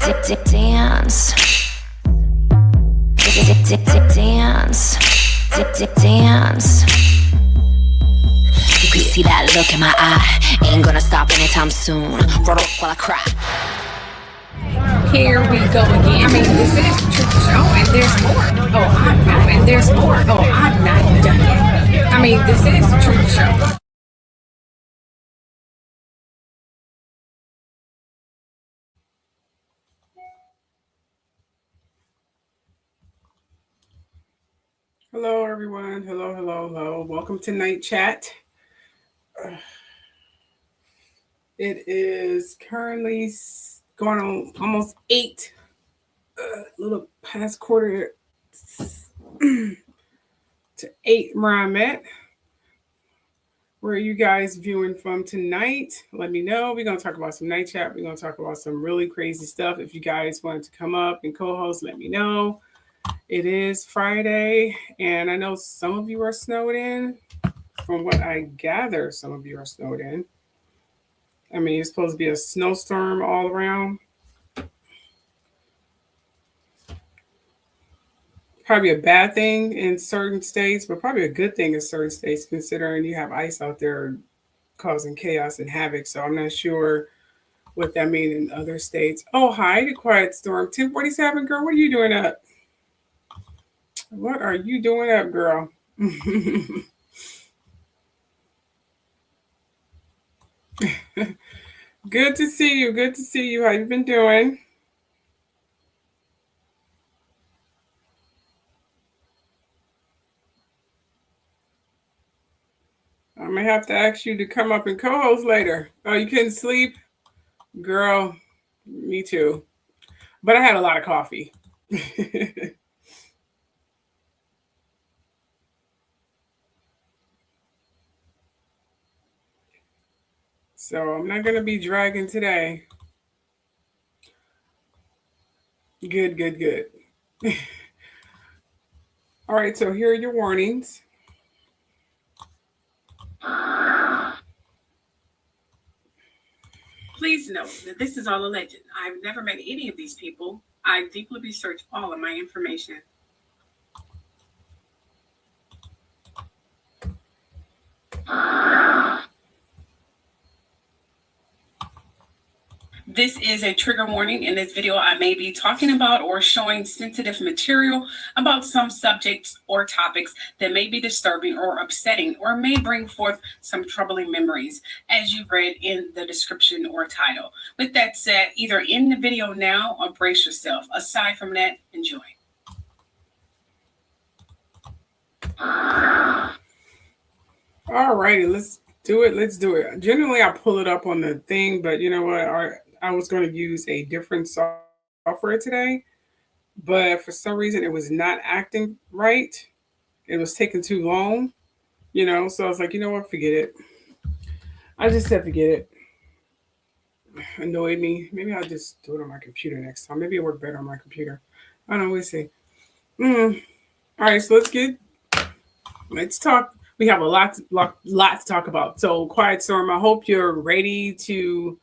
Dance. Dance. Dance. You can see that look in my eye. Ain't gonna stop anytime soon. Roll up while I cry. Here we go again. I mean, this is the truth show, and there's more. Oh, I'm not, and there's more. Oh, I'm not done yet. I mean, this is the truth show. Hello, everyone. Hello. Welcome to Night Chat. It is currently going on almost 8, little past quarter to 8 where I'm at. Where are you guys viewing from tonight? Let me know. We're going to talk about some Night Chat. We're going to talk about some really crazy stuff. If you guys wanted to come up and co-host, let me know. It is Friday, and I know some of you are snowed in. From what I gather, some of you are snowed in. I mean, it's supposed to be a snowstorm all around. Probably a bad thing in certain states, but probably a good thing in certain states, considering you have ice out there causing chaos and havoc. So I'm not sure what that means in other states. Oh, hi, the Quiet Storm. 1047, girl, what are you doing up? What are you doing up, girl? Good to see you. Good to see you. How you been doing? I may have to ask you to come up and co-host later. Oh, you couldn't sleep? Girl, me too. But I had a lot of coffee. So I'm not going to be dragging today. Good. All right, so here are your warnings. Please note that this is all alleged. I've never met any of these people. I deeply researched all of my information. This is a trigger warning. In this video, I may be talking about or showing sensitive material about some subjects or topics that may be disturbing or upsetting or may bring forth some troubling memories, as you read in the description or title. With that said, either end the video now or brace yourself. Aside from that, enjoy. All righty, let's do it. Generally, I pull it up on the thing, but you know what? I was going to use a different software today, but for some reason, it was not acting right. It was taking too long, so I was like, you know what? Forget it. I just said forget it. Annoyed me. Maybe I'll just do it on my computer next time. Maybe it'll work better on my computer. I don't know. We'll see. All right, so let's talk. We have a lot to talk about. So, Quiet Storm, I hope you're ready to,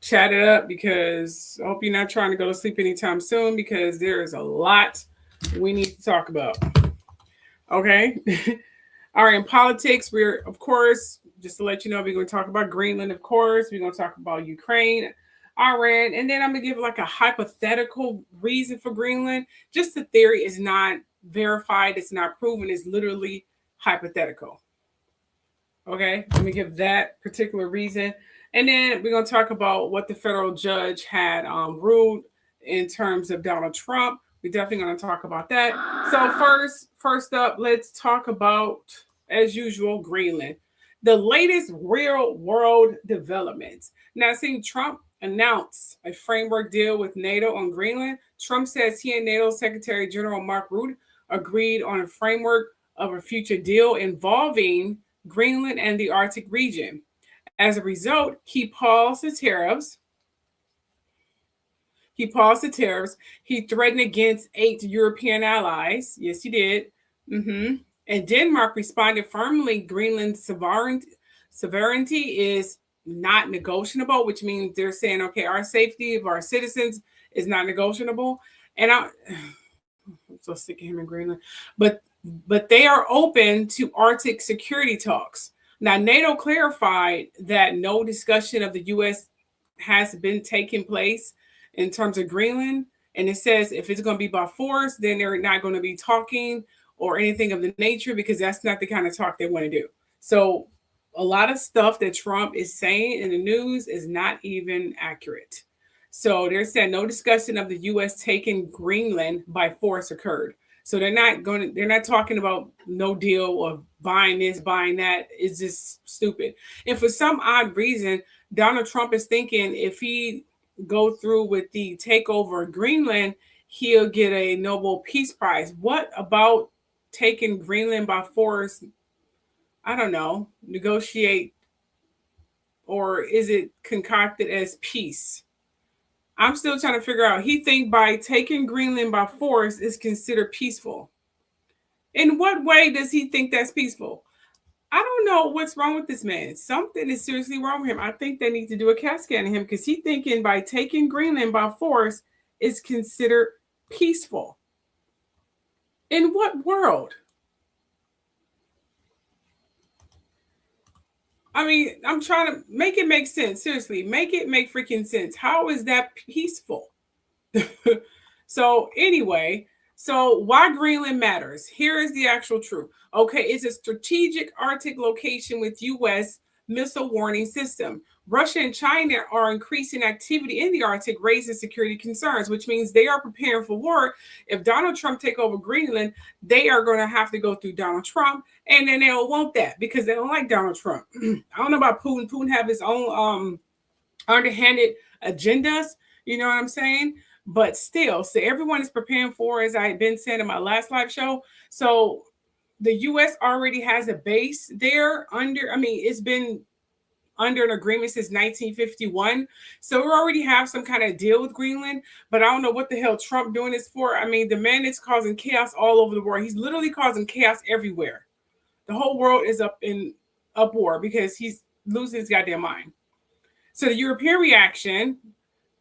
chat it up, because I hope you're not trying to go to sleep anytime soon, because there is a lot we need to talk about. Okay? All right, in politics, we're, of course, just to let you know, we're going to talk about Greenland, of course. We're going to talk about Ukraine, Iran, and then I'm going to give like a hypothetical reason for Greenland. Just the theory is not verified, it's not proven, it's literally hypothetical. Okay, let me give that particular reason. And then we're going to talk about what the federal judge had ruled in terms of Donald Trump. We're definitely going to talk about that. So first up, let's talk about, as usual, Greenland. The latest real world developments. Now, seeing Trump announce a framework deal with NATO on Greenland, Trump says he and NATO Secretary General Mark Rutte agreed on a framework of a future deal involving Greenland and the Arctic region. As a result, he paused the tariffs. He threatened against 8 European allies. Yes, he did. And Denmark responded firmly. Greenland's sovereignty is not negotiable, which means they're saying, okay, our safety of our citizens is not negotiable. And I'm so sick of him in Greenland. But they are open to Arctic security talks. Now, NATO clarified that no discussion of the U.S. has been taking place in terms of Greenland. And it says if it's going to be by force, then they're not going to be talking or anything of the nature, because that's not the kind of talk they want to do. So a lot of stuff that Trump is saying in the news is not even accurate. So they're saying no discussion of the U.S. taking Greenland by force occurred. So they're not talking about no deal or buying this, buying that. It's just stupid. And for some odd reason, Donald Trump is thinking if he go through with the takeover of Greenland, he'll get a Nobel Peace Prize. What about taking Greenland by force? I don't know, negotiate, or is it concocted as peace? I'm still trying to figure out. He think by taking Greenland by force is considered peaceful. In what way does he think that's peaceful? I don't know what's wrong with this man. Something is seriously wrong with him. I think they need to do a CAT scan on him, because he's thinking by taking Greenland by force is considered peaceful. In what world? I mean, I'm trying to make it make sense. Seriously, make it make freaking sense. How is that peaceful? So anyway, so why Greenland matters. Here is the actual truth. Okay, it's a strategic Arctic location with U.S. missile warning system. Russia and China are increasing activity in the Arctic, raising security concerns, which means they are preparing for war. If Donald Trump take over Greenland, they are going to have to go through Donald Trump, and then they don't want that because they don't like Donald Trump. I don't know about Putin. Putin have his own underhanded agendas. You know what I'm saying? But still, so everyone is preparing for, as I had been saying in my last live show. So the U.S. already has a base there it's been under an agreement since 1951. So we already have some kind of deal with Greenland, but I don't know what the hell Trump doing this for. I mean, the man is causing chaos all over the world. He's literally causing chaos everywhere. The whole world is up in uproar because he's losing his goddamn mind. So the European reaction,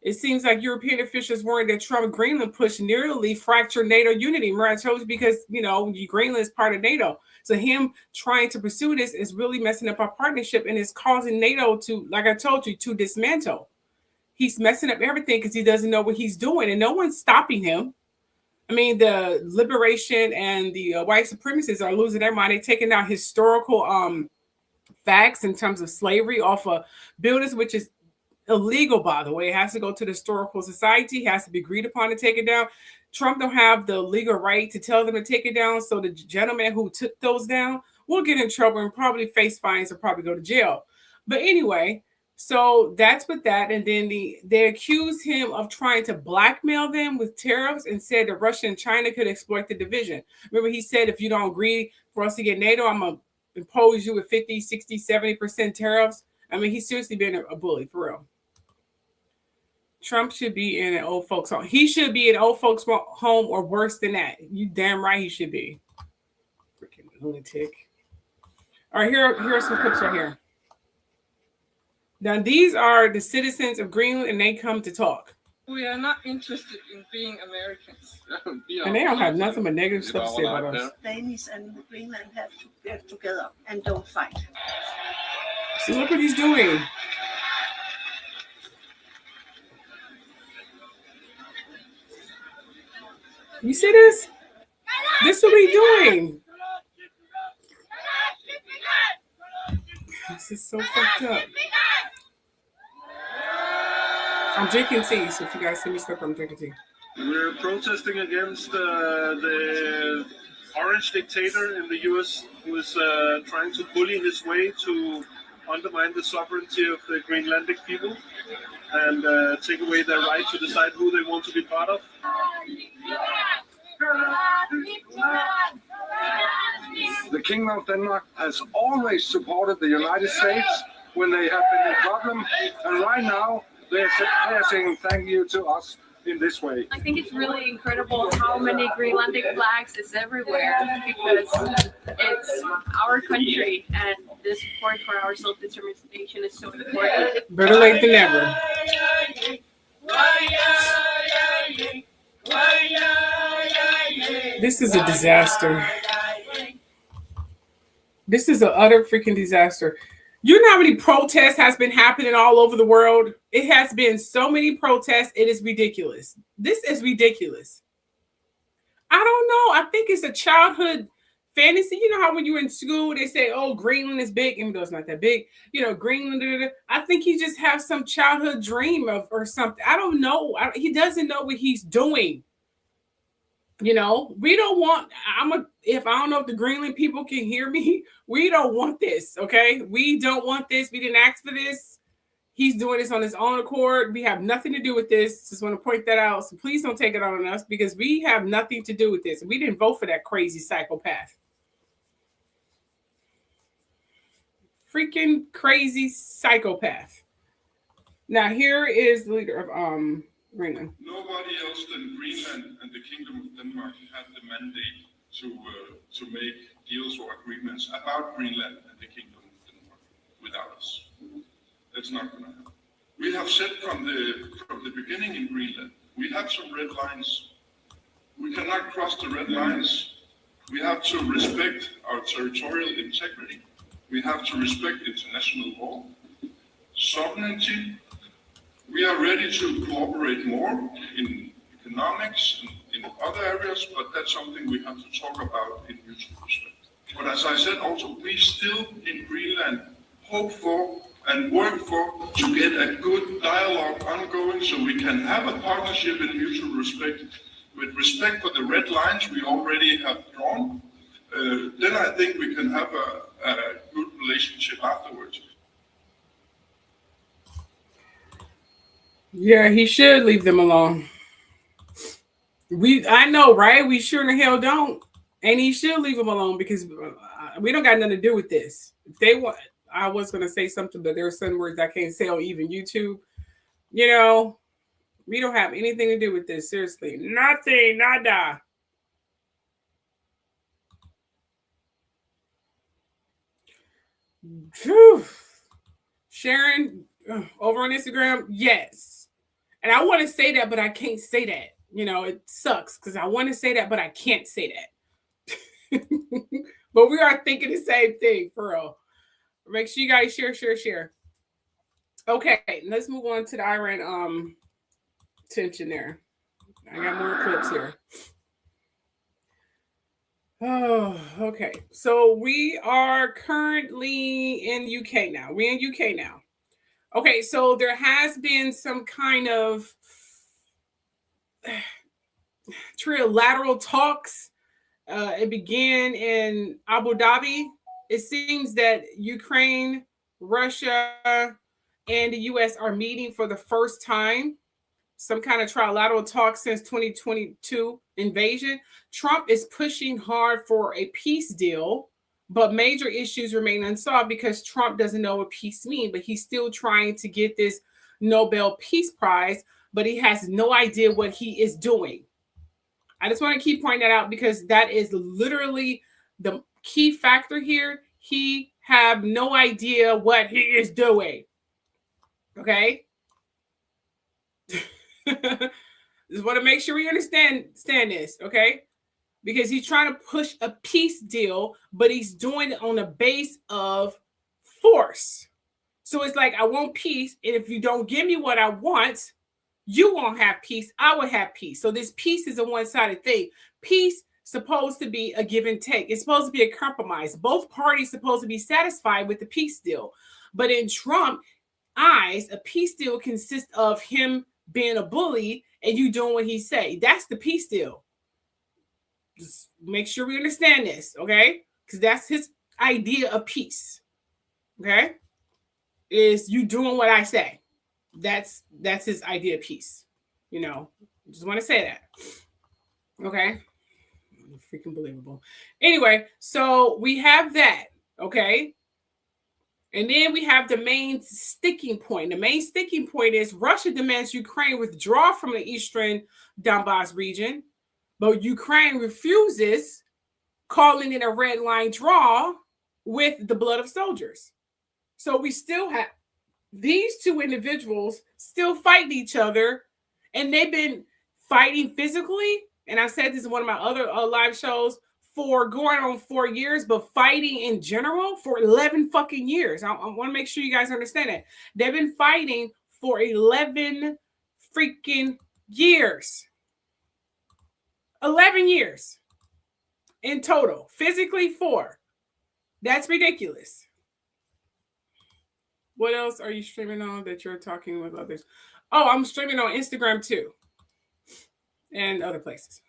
it seems like European officials worried that Trump Greenland push nearly fracture NATO unity. Remember, I told you because, Greenland is part of NATO. So him trying to pursue this is really messing up our partnership and is causing NATO to, like I told you, to dismantle. He's messing up everything because he doesn't know what he's doing, and no one's stopping him. I mean, the liberation and the white supremacists are losing their mind. They're taking out historical facts in terms of slavery off of buildings, which is illegal, by the way. It has to go to the historical society. It has to be agreed upon to take it down. Trump don't have the legal right to tell them to take it down. So the gentleman who took those down will get in trouble and probably face fines or probably go to jail. But anyway, so that's with that. And then they accused him of trying to blackmail them with tariffs and said that Russia and China could exploit the division. Remember, he said, if you don't agree for us to get NATO, I'm going to impose you with 50, 60, 70% tariffs. I mean, he's seriously been a bully, for real. Trump should be in an old folks home. He should be in an old folks home or worse than that. You damn right he should be. Freaking lunatic. All right, here are some clips right here. Now, these are the citizens of Greenland, and they come to talk. We are not interested in being Americans. And they don't have nothing but negative stuff to say about us. Danish and Greenland have to work together and don't fight. See, look what he's doing. You see this? This is what he's doing. This is so fucked up. I'm drinking tea, so if you guys see me slip, I'm drinking tea. We're protesting against the orange dictator in the U.S. who is trying to bully his way to undermine the sovereignty of the Greenlandic people and take away their right to decide who they want to be part of. The Kingdom of Denmark has always supported the United States when they have been in problem, and right now they are saying thank you to us in this way. I think it's really incredible how many Greenlandic flags is everywhere because it's our country and the support for our self-determination is so important. Better late than never. This is a disaster. This is an utter freaking disaster. You know how many protests has been happening all over the world? It has been so many protests. It is ridiculous. This is ridiculous. I don't know. I think it's a childhood fantasy. You know how when you're in school, they say, oh, Greenland is big, even though it's not that big. You know, Greenland. I think he just has some childhood dream of or something. I don't know. He doesn't know what he's doing. You know, we don't want, if I don't know if the Greenland people can hear me, we don't want this, okay? We don't want this. We didn't ask for this. He's doing this on his own accord. We have nothing to do with this. Just want to point that out. So please don't take it on us because we have nothing to do with this. We didn't vote for that crazy psychopath. Freaking crazy psychopath. Now here is the leader of Greenland. Nobody else than Greenland and the Kingdom of Denmark had the mandate to make deals or agreements about Greenland and the Kingdom of Denmark without us. That's not going to happen. We have said from the beginning in Greenland, we have some red lines. We cannot cross the red lines. We have to respect our territorial integrity. We have to respect international law, sovereignty. We are ready to cooperate more in economics and in other areas, but that's something we have to talk about in mutual respect. But as I said also, we still in Greenland hope for and work for to get a good dialogue ongoing so we can have a partnership in mutual respect with respect for the red lines we already have drawn. Then I think we can have a good relationship afterwards. Yeah, he should leave them alone. I know, right? We sure in the hell don't. And he should leave them alone because we don't got nothing to do with this. If they want, I was going to say something, but there are some words I can't say on even YouTube. You know, we don't have anything to do with this. Seriously, nothing, nada. Whew. Sharon over on Instagram, yes. And I want to say that, but I can't say that. You know, it sucks because I want to say that, but I can't say that. But we are thinking the same thing, for real. Make sure you guys share. Okay, let's move on to the Iran tension there. I got more clips here. Oh, okay. So we are currently in UK now. We're in UK now. Okay, so there has been some kind of trilateral talks. It began in Abu Dhabi. It seems that Ukraine, Russia, and the U.S. are meeting for the first time. Some kind of trilateral talk since 2022 invasion. Trump is pushing hard for a peace deal, but major issues remain unsolved because Trump doesn't know what peace means, but he's still trying to get this Nobel Peace Prize, but he has no idea what he is doing. I just want to keep pointing that out because that is literally the key factor here. He have no idea what he is doing. Okay? Just want to make sure we understand this, okay? Because he's trying to push a peace deal, but he's doing it on a base of force. So it's like, I want peace, and if you don't give me what I want, you won't have peace. I will have peace. So this peace is a one-sided thing. Peace supposed to be a give and take. It's supposed to be a compromise. Both parties supposed to be satisfied with the peace deal. But in Trump's eyes, a peace deal consists of him being a bully and you doing what he say. That's the peace deal. Just make sure we understand this, okay? Because that's his idea of peace. Okay? Is you doing what I say. That's his idea of peace. You know, just want to say that. Okay? Freaking believable. Anyway, so we have that, okay? And then we have the main sticking point. The main sticking point is Russia demands Ukraine withdraw from the eastern Donbass region, but Ukraine refuses, calling it a red line draw, with the blood of soldiers. So we still have these two individuals still fighting each other, and they've been fighting physically. And I said this in one of my other live shows for going on 4 years, but fighting in general for 11 fucking years. I want to make sure you guys understand that. They've been fighting for 11 freaking years. 11 years in total. Physically 4. That's ridiculous. What else are you streaming on that you're talking with others? Oh, I'm streaming on Instagram too. And other places.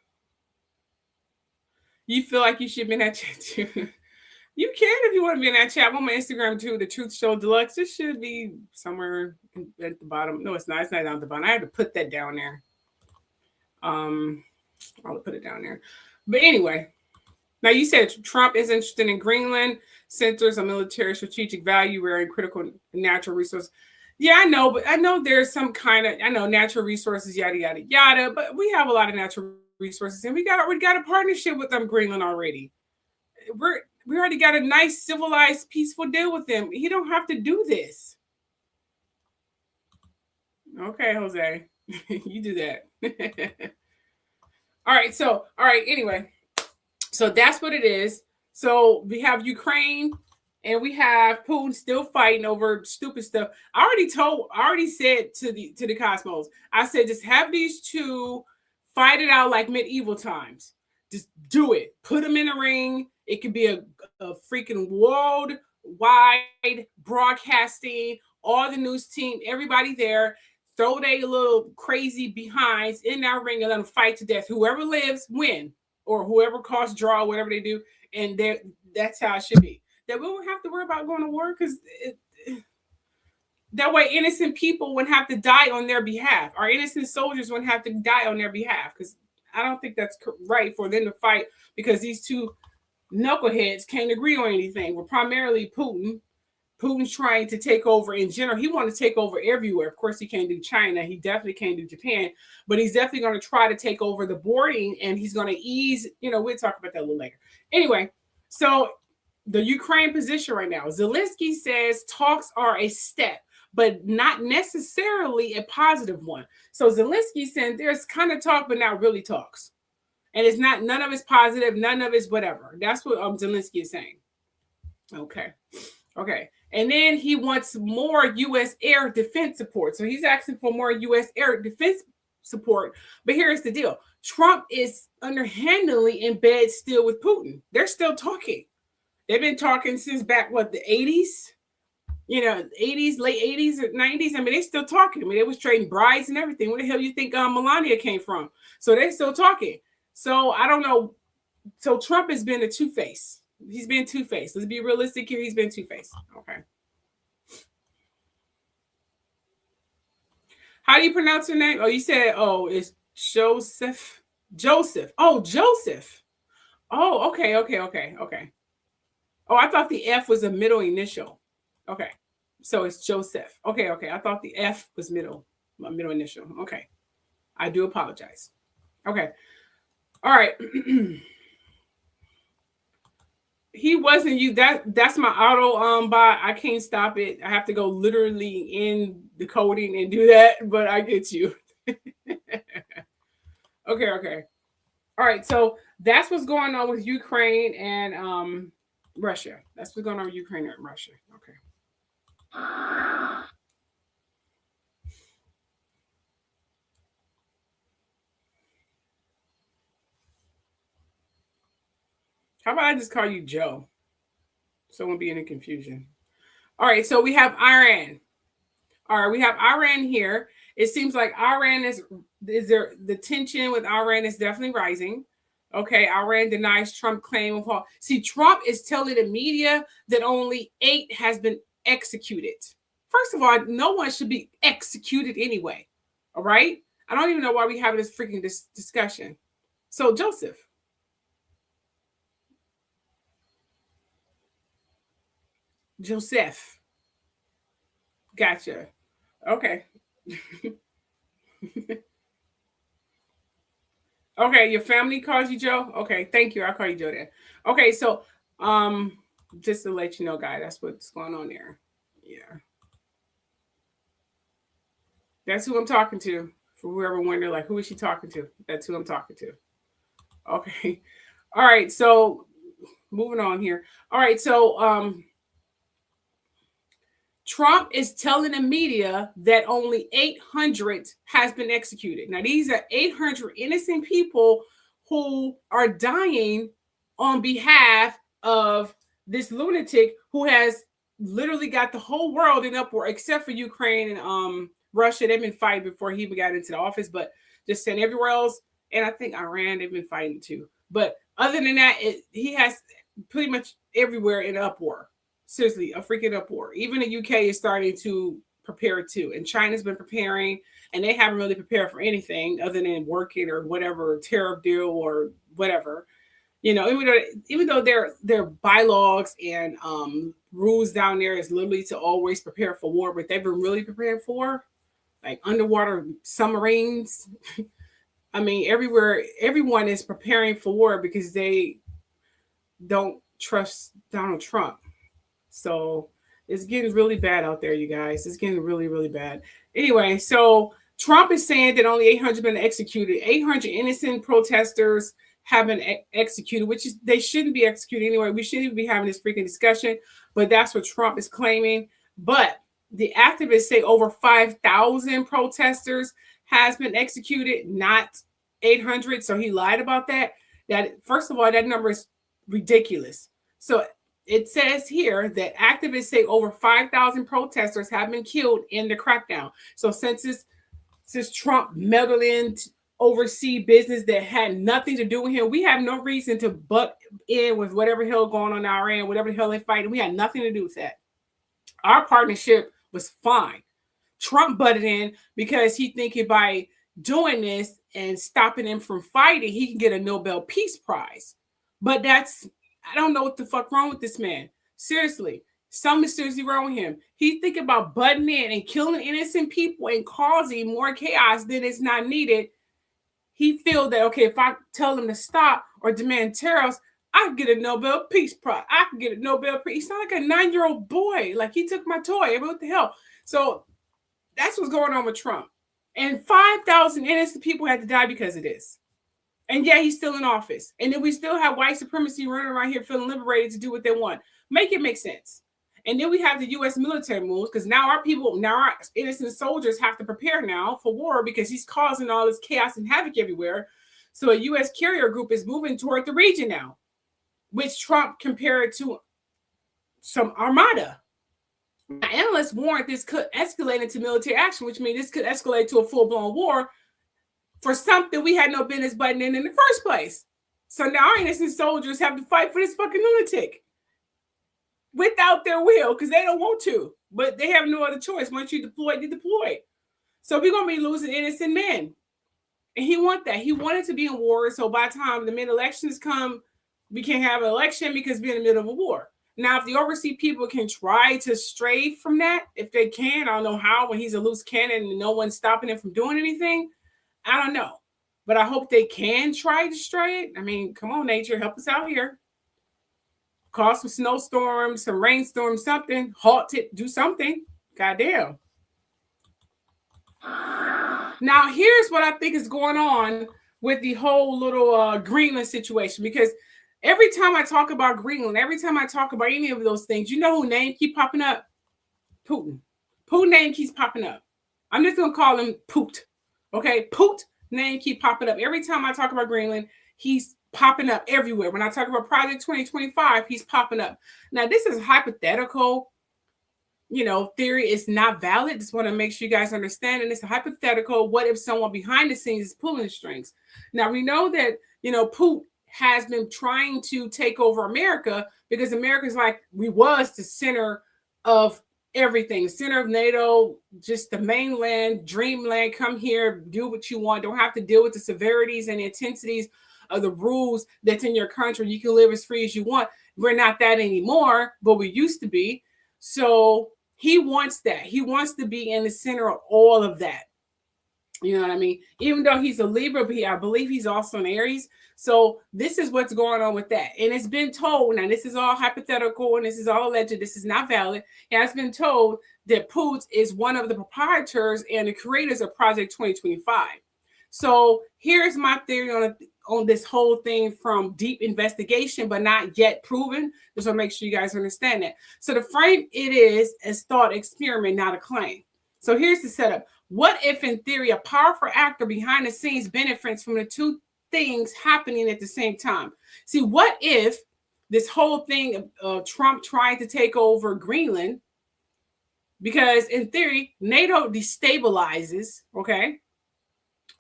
You feel like you should be in that chat too. You can if you want to be in that chat. I'm on my Instagram too, The Truth Show Deluxe. This should be somewhere at the bottom. No, it's not. It's not down at the bottom. I had to put that down there. I'll put it down there. But anyway, now you said Trump is interested in Greenland, centers on military strategic value, rare and critical natural resources. Yeah, I know, but I know there's some kind of, I know natural resources, yada, yada, yada, but we have a lot of natural resources, and we got a partnership with them, Greenland already. We already got a nice, civilized, peaceful deal with them. He don't have to do this. Okay, Jose, you do that. All right, anyway. So that's what it is. So we have Ukraine and we have Putin still fighting over stupid stuff. I already said to the Cosmos, I said, just have these two fight it out like medieval times. Just do it. Put them in a ring. It could be a freaking worldwide broadcasting, all the news team, everybody there. Throw their little crazy behinds in that ring and let them fight to death. Whoever lives, win. Or whoever calls draw, whatever they do. And that's how it should be. That we won't have to worry about going to war, because that way innocent people wouldn't have to die on their behalf. Our innocent soldiers wouldn't have to die on their behalf, because I don't think that's right for them to fight, because these two knuckleheads can't agree on anything. Well, primarily Putin. Putin's trying to take over in general. He wants to take over everywhere. Of course, he can't do China. He definitely can't do Japan. But he's definitely going to try to take over the boarding, and he's going to ease. We'll talk about that a little later. Anyway, so the Ukraine position right now. Zelensky says talks are a step, but not necessarily a positive one. So Zelensky said there's kind of talk, but not really talks. And it's not, none of it's positive, none of it's whatever. That's what Zelensky is saying. Okay. And then he wants more U.S. air defense support. So he's asking for more U.S. air defense support. But here's the deal. Trump is underhandedly in bed still with Putin. They're still talking. They've been talking since back, the 80s? 80s, late 80s or 90s. I mean, they're still talking. I mean, they was trading brides and everything. Where the hell do you think Melania came from? So they're still talking. So I don't know. So Trump has been a two-face. He's been two-faced. Let's be realistic here. He's been two-faced. Okay. How do you pronounce your name? Oh, you said, it's Joseph. Joseph. Oh, Joseph. Oh, okay. Oh, I thought the F was a middle initial. Okay. So it's Joseph. Okay. I thought the F was middle initial. Okay. I do apologize. Okay. All right. He wasn't you. That's my auto bot. I can't stop it. I have to go literally in the coding and do that, but I get you. Okay. All right. So that's what's going on with Ukraine and Russia. That's what's going on with Ukraine and Russia. Okay. How about I just call you Joe? So I won't be any confusion. All right, so we have Iran. All right, we have Iran here. It seems like Iran the tension with Iran is definitely rising. Okay, Iran denies Trump claim of all. See, Trump is telling the media that only 8 has been executed. First of all, no one should be executed anyway. All right? I don't even know why we're having this freaking discussion. So, Joseph. Gotcha. Okay. Okay, your family calls you Joe? Okay, thank you. I'll call you Joe then. Okay, so Just to let you know, guys, that's what's going on there. Yeah. That's who I'm talking to. For whoever wondered, like, who is she talking to? That's who I'm talking to. Okay. All right. So moving on here. All right. So Trump is telling the media that only 800 has been executed. Now, these are 800 innocent people who are dying on behalf of this lunatic who has literally got the whole world in uproar, except for Ukraine and Russia. They've been fighting before he even got into the office, but just saying everywhere else. And I think Iran, they've been fighting too. But other than that, he has pretty much everywhere in uproar. Seriously, a freaking uproar. Even the UK is starting to prepare too. And China's been preparing, and they haven't really prepared for anything other than working or whatever tariff deal or whatever. You know, even though their bylaws and rules down there is literally to always prepare for war, but they've been really prepared for like underwater submarines. I mean, everywhere, everyone is preparing for war because they don't trust Donald Trump. So it's getting really bad out there, you guys. It's getting really, really bad. Anyway, so Trump is saying that only 800 have been executed. 800 innocent protesters have been executed, which is they shouldn't be executed anyway. We shouldn't even be having this freaking discussion, but that's what Trump is claiming. But the activists say over 5,000 protesters has been executed, not 800. So he lied about that. That first of all, that number is ridiculous. So it says here that activists say over 5,000 protesters have been killed in the crackdown. So since Trump meddled in to oversee business that had nothing to do with him, we have no reason to butt in with whatever hell going on in Iran, whatever the hell they're fighting. We had nothing to do with that. Our partnership was fine. Trump butted in because he thinking by doing this and stopping him from fighting, he can get a Nobel Peace Prize. But I don't know what the fuck wrong with this man. Seriously, something seriously wrong with him. He think about butting in and killing innocent people and causing more chaos than is not needed. He feel that, okay, if I tell him to stop or demand tariffs, I can get a Nobel Peace Prize. I can get a Nobel Peace. He's not like a 9-year-old boy. Like, he took my toy. What the hell? So that's what's going on with Trump. And 5,000 innocent people had to die because of this. And yeah, he's still in office. And then we still have white supremacy running around here feeling liberated to do what they want. Make it make sense. And then we have the U.S. military moves because now our innocent soldiers have to prepare now for war because he's causing all this chaos and havoc everywhere. So a U.S. carrier group is moving toward the region now, which Trump compared to some armada. Now, analysts warned this could escalate into military action, which means this could escalate to a full-blown war for something we had no business butting in the first place. So now our innocent soldiers have to fight for this fucking lunatic without their will because they don't want to, but they have no other choice. Once you deploy, you deploy. So we're going to be losing innocent men. And he want that. He wanted to be in war. So by the time the mid-elections come, we can't have an election because we're in the middle of a war. Now, if the overseas people can try to stray from that, if they can, I don't know how, when he's a loose cannon and no one's stopping him from doing anything, I don't know. But I hope they can try to stray it. I mean, come on, nature, help us out here. Cause some snowstorms, some rainstorms, something. Halt it, do something. Goddamn. Now, here's what I think is going on with the whole little Greenland situation. Because every time I talk about Greenland, every time I talk about any of those things, you know who name keep popping up? Putin. Putin name keeps popping up. I'm just going to call him Poot. Okay? Poot name keep popping up. Every time I talk about Greenland, he's popping up everywhere. When I talk about Project 2025, he's popping up. Now, this is hypothetical, theory is not valid. Just want to make sure you guys understand. And it's a hypothetical. What if someone behind the scenes is pulling the strings? Now, we know that, Putin has been trying to take over America because America's like, we was the center of everything, center of NATO, just the mainland, dreamland, come here, do what you want. Don't have to deal with the severities and the intensities of the rules that's in your country. You can live as free as you want. We're not that anymore, but we used to be. So he wants that. He wants to be in the center of all of that. You know what I mean? Even though he's a Libra, but I believe he's also an Aries. So this is what's going on with that. And it's been told, now this is all hypothetical and this is all alleged, this is not valid. It has been told that Poots is one of the proprietors and the creators of Project 2025. So here's my theory on this whole thing from deep investigation, but not yet proven. Just want to make sure you guys understand that. So the frame it is as thought experiment, not a claim. So here's the setup. What if, in theory, a powerful actor behind the scenes benefits from the two things happening at the same time? See, what if this whole thing of Trump trying to take over Greenland, because in theory, NATO destabilizes, okay,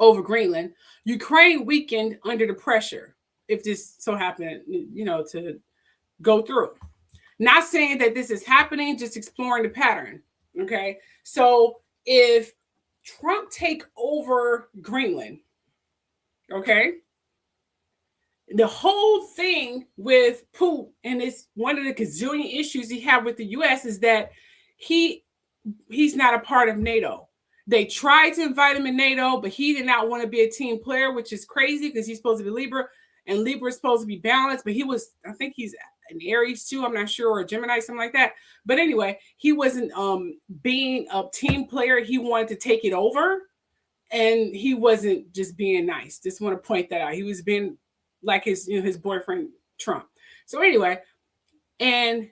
over Greenland. Ukraine weakened under the pressure, if this so happened, you know, to go through. Not saying that this is happening, just exploring the pattern, okay? So if Trump take over Greenland, okay, the whole thing with Putin, and it's one of the gazillion issues he had with the U.S. is that he's not a part of NATO. They tried to invite him in NATO, but he did not want to be a team player, which is crazy because he's supposed to be Libra, and Libra is supposed to be balanced, but he was, I think he's an Aries too, I'm not sure, or a Gemini, something like that. But anyway, he wasn't being a team player. He wanted to take it over, and he wasn't just being nice. Just want to point that out. He was being like his boyfriend Trump. So anyway, and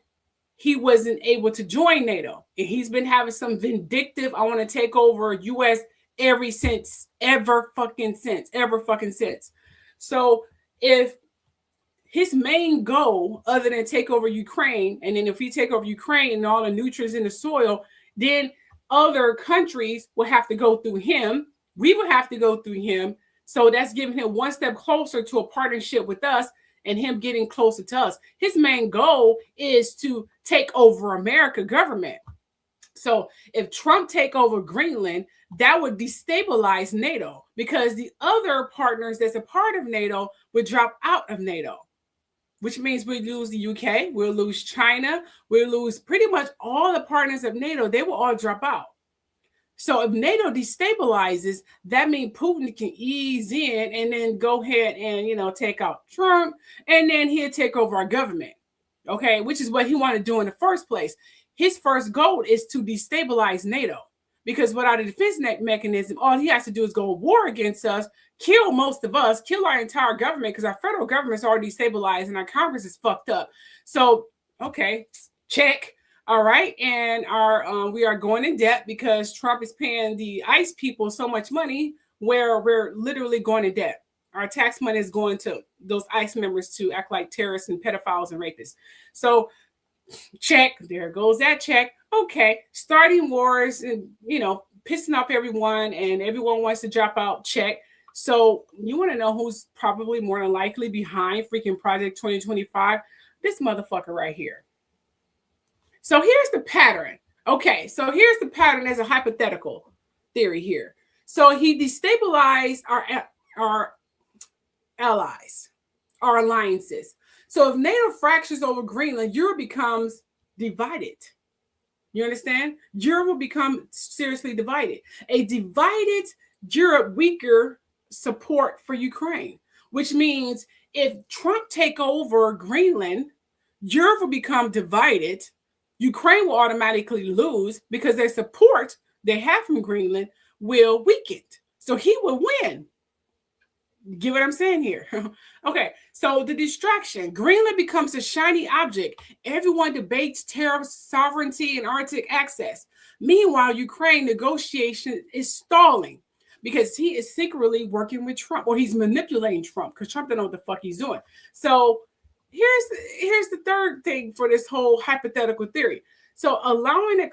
he wasn't able to join NATO. And he's been having some vindictive, I want to take over US ever fucking since. So if his main goal, other than take over Ukraine, and then if we take over Ukraine and all the nutrients in the soil, then other countries will have to go through him. We will have to go through him. So that's giving him one step closer to a partnership with us and him getting closer to us. His main goal is to take over America government. So if Trump take over Greenland, that would destabilize NATO because the other partners that's a part of NATO would drop out of NATO, which means we lose the UK, we'll lose China, we'll lose pretty much all the partners of NATO. They will all drop out. So if NATO destabilizes, that means Putin can ease in and then go ahead and, take out Trump, and then he'll take over our government, okay, which is what he wanted to do in the first place. His first goal is to destabilize NATO because without a defense mechanism, all he has to do is go to war against us, kill most of us, kill our entire government because our federal government's already destabilized and our Congress is fucked up. So, okay, check. All right, and we are going in debt because Trump is paying the ICE people so much money where we're literally going in debt. Our tax money is going to those ICE members to act like terrorists and pedophiles and rapists. So check, there goes that check. Okay, starting wars and, pissing off everyone and everyone wants to drop out, check. So you want to know who's probably more than likely behind freaking Project 2025? This motherfucker right here. So here's the pattern. Okay, so here's the pattern as a hypothetical theory here. So he destabilized our allies, our alliances. So if NATO fractures over Greenland, Europe becomes divided. You understand? Europe will become seriously divided. A divided Europe, weaker support for Ukraine, which means if Trump take over Greenland, Europe will become divided. Ukraine will automatically lose because their support they have from Greenland will weaken. So he will win. Get what I'm saying here? Okay, so the distraction. Greenland becomes a shiny object. Everyone debates tariff sovereignty and Arctic access. Meanwhile, Ukraine negotiation is stalling because he is secretly working with Trump, or he's manipulating Trump because Trump don't know what the fuck he's doing. So here's the third thing for this whole hypothetical theory. So allowing a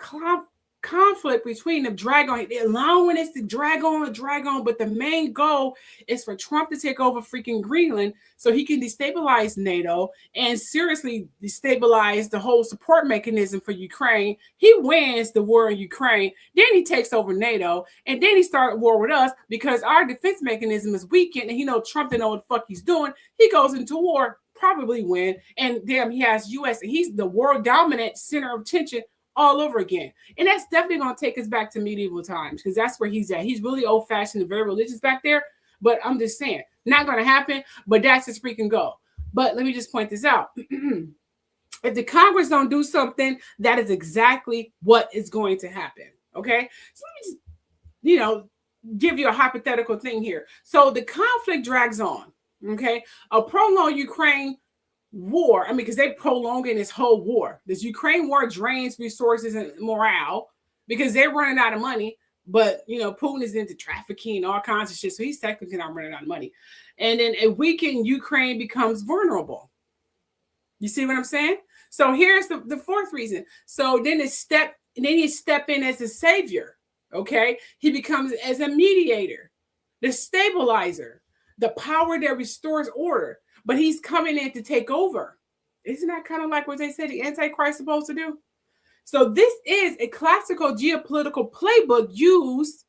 conflict between them allowing it to drag on, but the main goal is for Trump to take over freaking Greenland so he can destabilize NATO and seriously destabilize the whole support mechanism for Ukraine. He wins the war in Ukraine, then he takes over NATO, and then he started war with us because our defense mechanism is weakened and Trump doesn't know what the fuck he's doing. He goes into war, probably win, and damn, he has US, and he's the world dominant center of tension all over again. And that's definitely going to take us back to medieval times because that's where he's at. He's really old-fashioned and very religious back there. But I'm just saying, not going to happen, but that's his freaking goal. But let me just point this out. If the Congress don't do something, that is exactly what is going to happen. Okay? So let me just, give you a hypothetical thing here. So the conflict drags on. Okay? A prolonged Ukraine war, because they prolonging this whole war. This Ukraine war drains resources and morale because they're running out of money. But, Putin is into trafficking and all kinds of shit. So he's technically not running out of money. And then a weakened Ukraine becomes vulnerable. You see what I'm saying? So here's the fourth reason. So then he step in as a savior. Okay. He becomes as a mediator, the stabilizer, the power that restores order. But he's coming in to take over. Isn't that kind of like what they said the Antichrist is supposed to do? So this is a classical geopolitical playbook used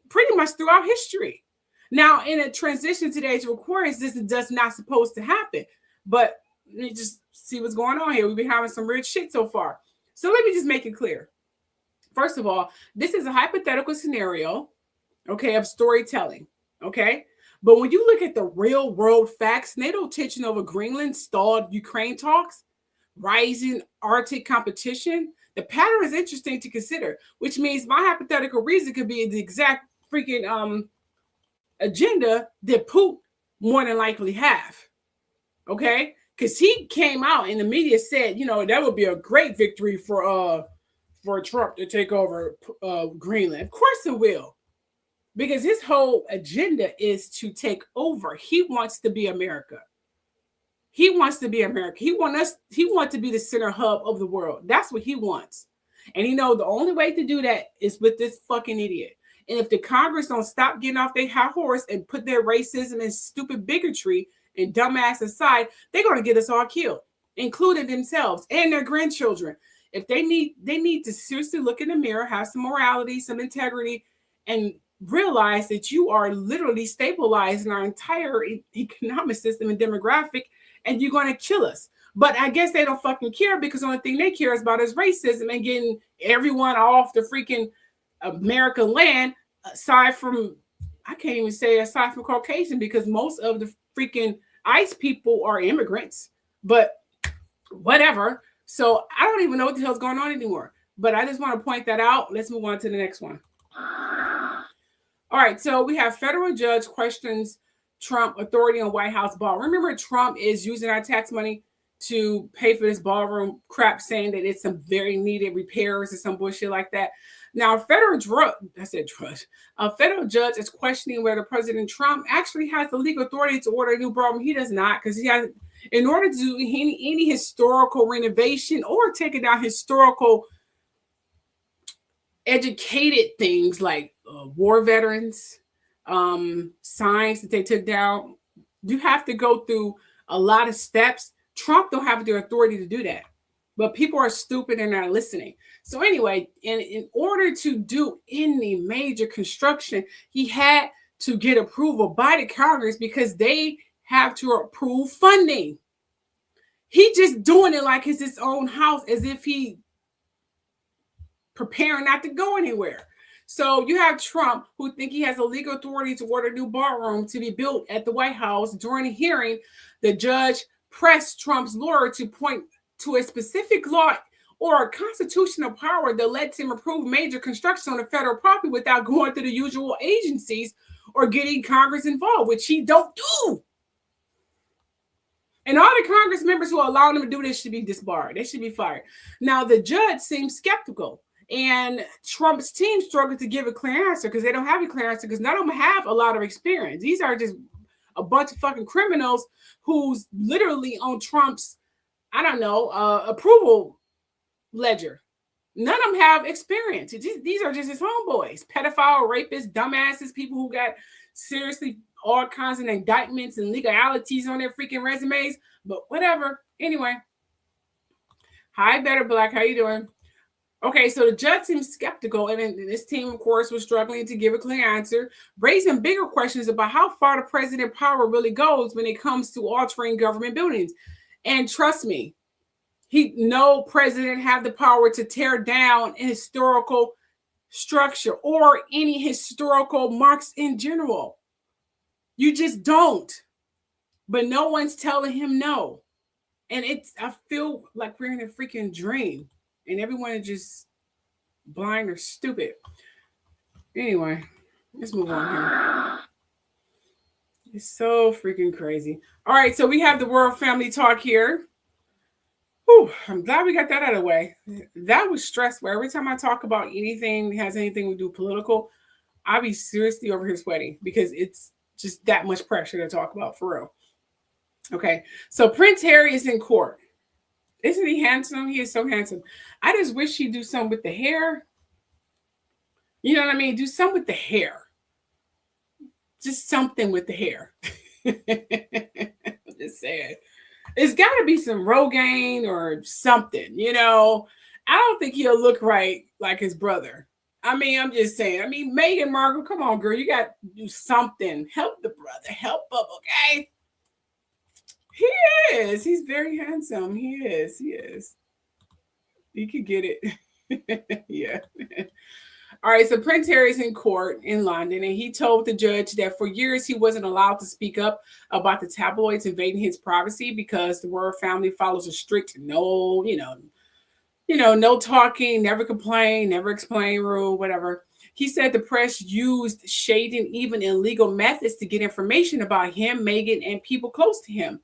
pretty much throughout history. Now, in a transition to the age of Aquarius, this is just not supposed to happen. But let me just see what's going on here. We've been having some weird shit so far. So let me just make it clear. First of all, this is a hypothetical scenario, okay, of storytelling, okay? But when you look at the real world facts, NATO tension over Greenland stalled Ukraine talks, rising Arctic competition, the pattern is interesting to consider, which means my hypothetical reason could be the exact freaking agenda that Putin more than likely have, okay? Because he came out in the media said, that would be a great victory for Trump to take over Greenland. Of course it will. Because his whole agenda is to take over. He wants to be America. He wants to be America. He wants to be the center hub of the world. That's what he wants. And the only way to do that is with this fucking idiot. And if the Congress don't stop getting off their high horse and put their racism and stupid bigotry and dumbass aside, they're going to get us all killed, including themselves and their grandchildren. If they need to seriously look in the mirror, have some morality, some integrity, and realize that you are literally stabilizing our entire economic system and demographic, and you're going to kill us. But I guess they don't fucking care because the only thing they care about is racism and getting everyone off the freaking American land, aside from Caucasian, because most of the freaking ICE people are immigrants. But whatever. So I don't even know what the hell's going on anymore. But I just want to point that out. Let's move on to the next one. All right, so we have federal judge questions Trump authority on White House ballroom. Remember, Trump is using our tax money to pay for this ballroom crap, saying that it's some very needed repairs or some bullshit like that. Now, a federal judge is questioning whether President Trump actually has the legal authority to order a new ballroom. He does not, because he has, in order to do any historical renovation or taking down historical educated things like war veterans, signs that they took down, you have to go through a lot of steps. Trump don't have the authority to do that, but people are stupid and not listening. So anyway, in order to do any major construction, he had to get approval by the Congress because they have to approve funding. He just doing it like it's his own house, as if he preparing not to go anywhere. So you have Trump, who think he has a legal authority to order a new ballroom to be built at the White House. During the hearing, the judge pressed Trump's lawyer to point to a specific law or a constitutional power that lets him approve major construction on the federal property without going through the usual agencies or getting Congress involved, which he don't do. And all the Congress members who allow him to do this should be disbarred. They should be fired. Now, the judge seems skeptical. And Trump's team struggled to give a clear answer because they don't have a clear answer because none of them have a lot of experience. These are just a bunch of fucking criminals who's literally on Trump's, approval ledger. None of them have experience. These are just his homeboys, pedophile, rapists, dumbasses, people who got seriously all kinds of indictments and legalities on their freaking resumes. But whatever. Anyway. Hi, Better Black. How you doing? Okay, so the judge seems skeptical, and this team, of course, was struggling to give a clear answer, raising bigger questions about how far the president's power really goes when it comes to altering government buildings. And trust me, No president have the power to tear down a historical structure or any historical marks in general. You just don't. But no one's telling him no. And I feel like we're in a freaking dream. And everyone is just blind or stupid. Anyway, let's move on here. It's so freaking crazy. All right, so we have the Royal Family Talk here. Whew, I'm glad we got that out of the way. That was stressful. Every time I talk about anything that has anything to do political, I'll be seriously over here sweating because it's just that much pressure to talk about, for real. Okay, so Prince Harry is in court. Isn't he handsome? He is so handsome. I just wish he'd do something with the hair. You know what I mean? Do something with the hair. Just something with the hair. I'm just saying. It's got to be some Rogaine or something, you know. I don't think he'll look right like his brother. I mean, I'm just saying. I mean, Meghan Markle, come on, girl. You got to do something. Help the brother. Help him, okay? He is. He's very handsome. He is. He is. You could get it. Yeah. All right, so Prince Harry's in court in London, and he told the judge that for years he wasn't allowed to speak up about the tabloids invading his privacy because the royal family follows a strict no talking, never complain, never explain rule, whatever. He said the press used shading, even illegal methods to get information about him, Meghan, and people close to him.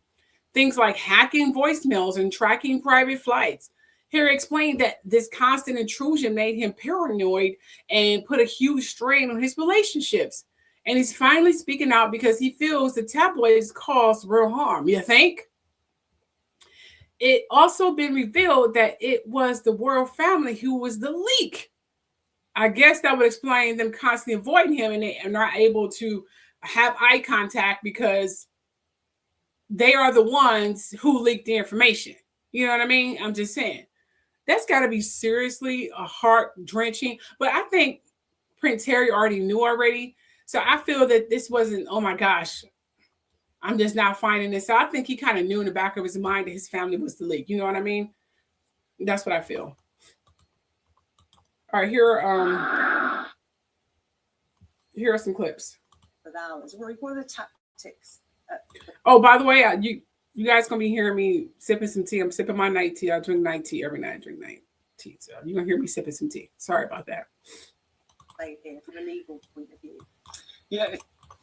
Things like hacking voicemails and tracking private flights. Harry explained that this constant intrusion made him paranoid and put a huge strain on his relationships. And he's finally speaking out because he feels the tabloids cause real harm. You think? It also been revealed that it was the royal family who was the leak. I guess that would explain them constantly avoiding him and they are not able to have eye contact because they are the ones who leaked the information. You know what I mean? I'm just saying. That's got to be seriously a heart-drenching. But I think Prince Harry already knew already. So I feel that this wasn't, oh my gosh, I'm just not finding this. So I think he kind of knew in the back of his mind that his family was the leak. You know what I mean? That's what I feel. All right, here are some clips. For hours. What are the tactics? Oh, by the way, you guys gonna be hearing me sipping some tea. I'm sipping my night tea. I drink night tea every night. I drink night tea, so you're gonna hear me sipping some tea. Sorry about that. Like here, from a legal point of view. Yeah.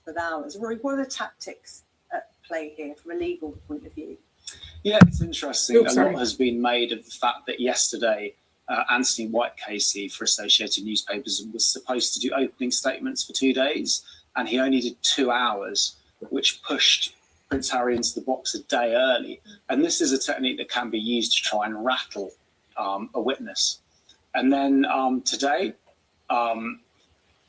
For hours. Rory, what are the tactics at play here from a legal point of view? Yeah, it's interesting. A lot has been made of the fact that yesterday Anthony White Casey for Associated Newspapers was supposed to do opening statements for 2 days, and he only did 2 hours, which pushed Prince Harry into the box a day early. And this is a technique that can be used to try and rattle a witness. And then today,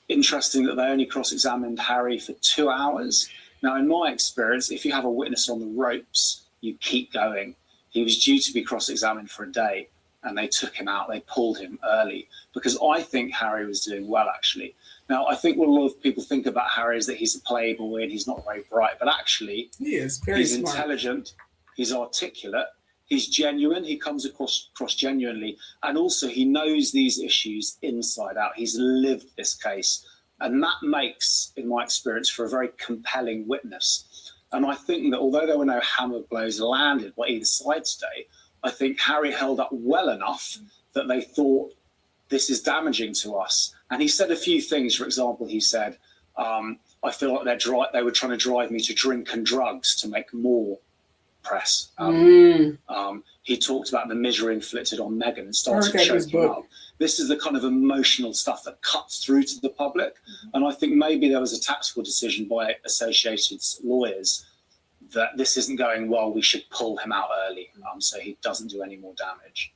interesting that they only cross-examined Harry for 2 hours. Now, in my experience, if you have a witness on the ropes, you keep going. He was due to be cross-examined for a day, and they took him out. They pulled him early because I think Harry was doing well, actually. Now, I think what a lot of people think about Harry is that he's a playboy and he's not very bright, but actually he's smart. Intelligent, he's articulate, he's genuine, he comes across genuinely, and also he knows these issues inside out. He's lived this case, and that makes, in my experience, for a very compelling witness. And I think that although there were no hammer blows landed by either side today, I think Harry held up well enough that they thought, this is damaging to us. And he said a few things. For example, he said, I feel like they were trying to drive me to drink and drugs to make more press. He talked about the misery inflicted on Meghan and started choking up. This is the kind of emotional stuff that cuts through to the public. And I think maybe there was a tactical decision by Associated's lawyers that this isn't going well, we should pull him out early so he doesn't do any more damage.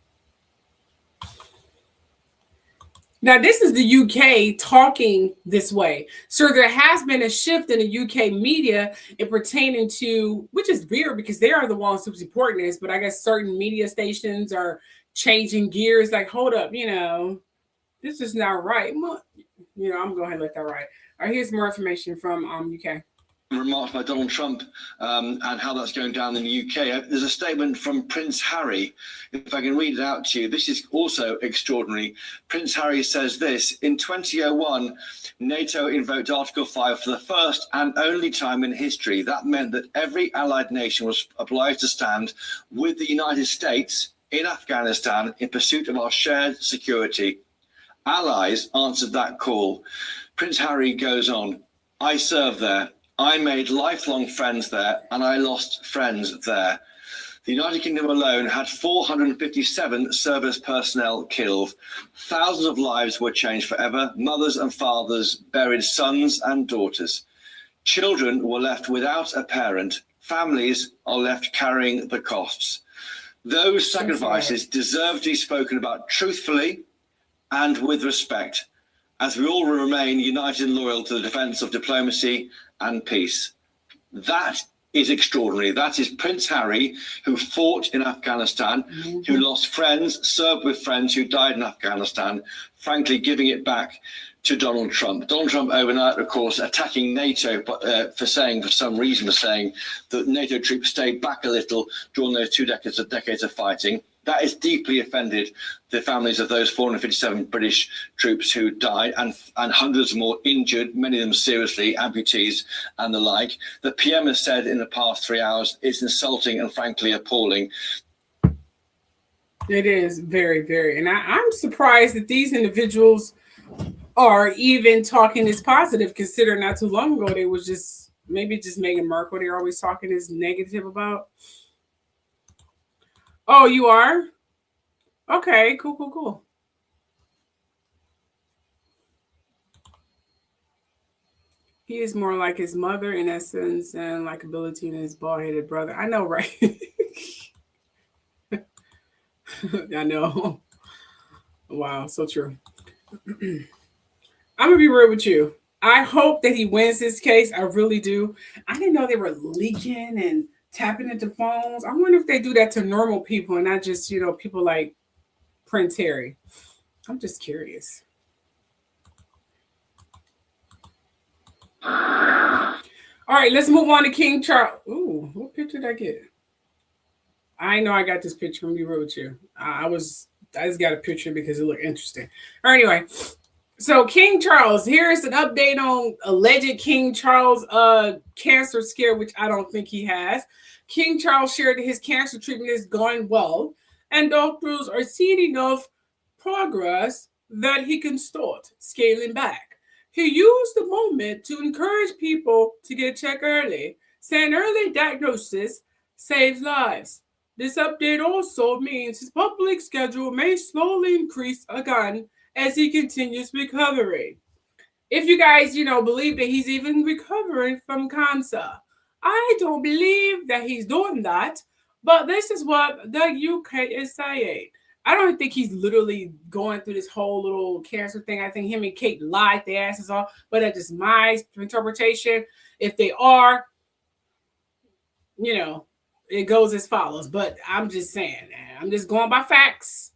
Now, this is the UK talking this way. So there has been a shift in the UK media in pertaining to, which is weird because they are the ones who's supporting this, but I guess certain media stations are changing gears like, hold up, this is not right. I'm going to go ahead and let that ride. All right, here's more information from UK. remarks by Donald Trump and how that's going down in the UK. There's a statement from Prince Harry. If I can read it out to you, this is also extraordinary. Prince Harry says this: in 2001, NATO invoked Article 5 for the first and only time in history. That meant that every allied nation was obliged to stand with the United States in Afghanistan in pursuit of our shared security. Allies answered that call. Prince Harry goes on: I served there. I made lifelong friends there, and I lost friends there. The United Kingdom alone had 457 service personnel killed. Thousands of lives were changed forever. Mothers and fathers buried sons and daughters. Children were left without a parent. Families are left carrying the costs. Those sacrifices deserve to be spoken about truthfully and with respect, as we all remain united and loyal to the defense of diplomacy and peace. That is extraordinary. That is Prince Harry, who fought in Afghanistan, who lost friends, served with friends who died in Afghanistan, frankly giving it back to Donald Trump. Donald Trump overnight, of course, attacking NATO for some reason that NATO troops stayed back a little during those 2 decades of fighting. That has deeply offended the families of those 457 British troops who died and hundreds more injured, many of them seriously, amputees and the like. The PM has said in the past 3 hours it's insulting and frankly appalling. It is very, very. And I'm surprised that these individuals are even talking this positive, considering not too long ago they was just Meghan Markle they're always talking this negative about. Oh, you are? Okay, cool. He is more like his mother in essence and likability in his bald-headed brother. I know, right? I know. Wow, so true. I'm going to be real with you. I hope that he wins this case. I really do. I didn't know they were leaking and tapping into phones. I wonder if they do that to normal people and not just, people like Prince Harry. I'm just curious. All right, let's move on to King Charles. Ooh, what picture did I get? I know I got this picture. I'm going to be real with you. I just got a picture because it looked interesting. All right, anyway. So King Charles, here's an update on alleged King Charles cancer scare, which I don't think he has. King Charles shared that his cancer treatment is going well, and doctors are seeing enough progress that he can start scaling back. He used the moment to encourage people to get checked early, saying early diagnosis saves lives. This update also means his public schedule may slowly increase again as he continues recovering. If you guys, believe that he's even recovering from cancer, I don't believe that he's doing that, but this is what the UK is saying. I don't think he's literally going through this whole little cancer thing. I think him and Kate lied their asses off, but that's just my interpretation. If they are, it goes as follows. But I'm just saying, I'm just going by facts.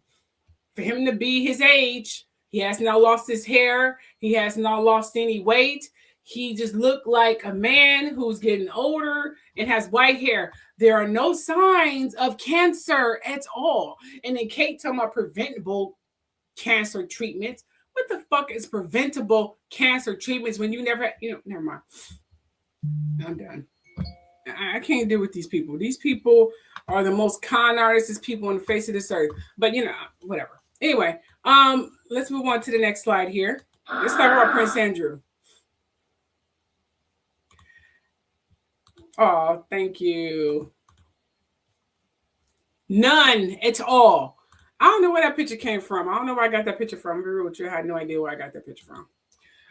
For him to be his age, he has not lost his hair. He has not lost any weight. He just looked like a man who's getting older and has white hair. There are no signs of cancer at all. And then Kate talking about preventable cancer treatments. What the fuck is preventable cancer treatments when you never, never mind. I'm done. I can't deal with these people. These people are the most con artists people on the face of this earth. But, whatever. Anyway, let's move on to the next slide here. Let's talk about Prince Andrew. Oh, thank you. None at all. I don't know where that picture came from. I don't know where I got that picture from. I'm real with you. I had no idea where I got that picture from.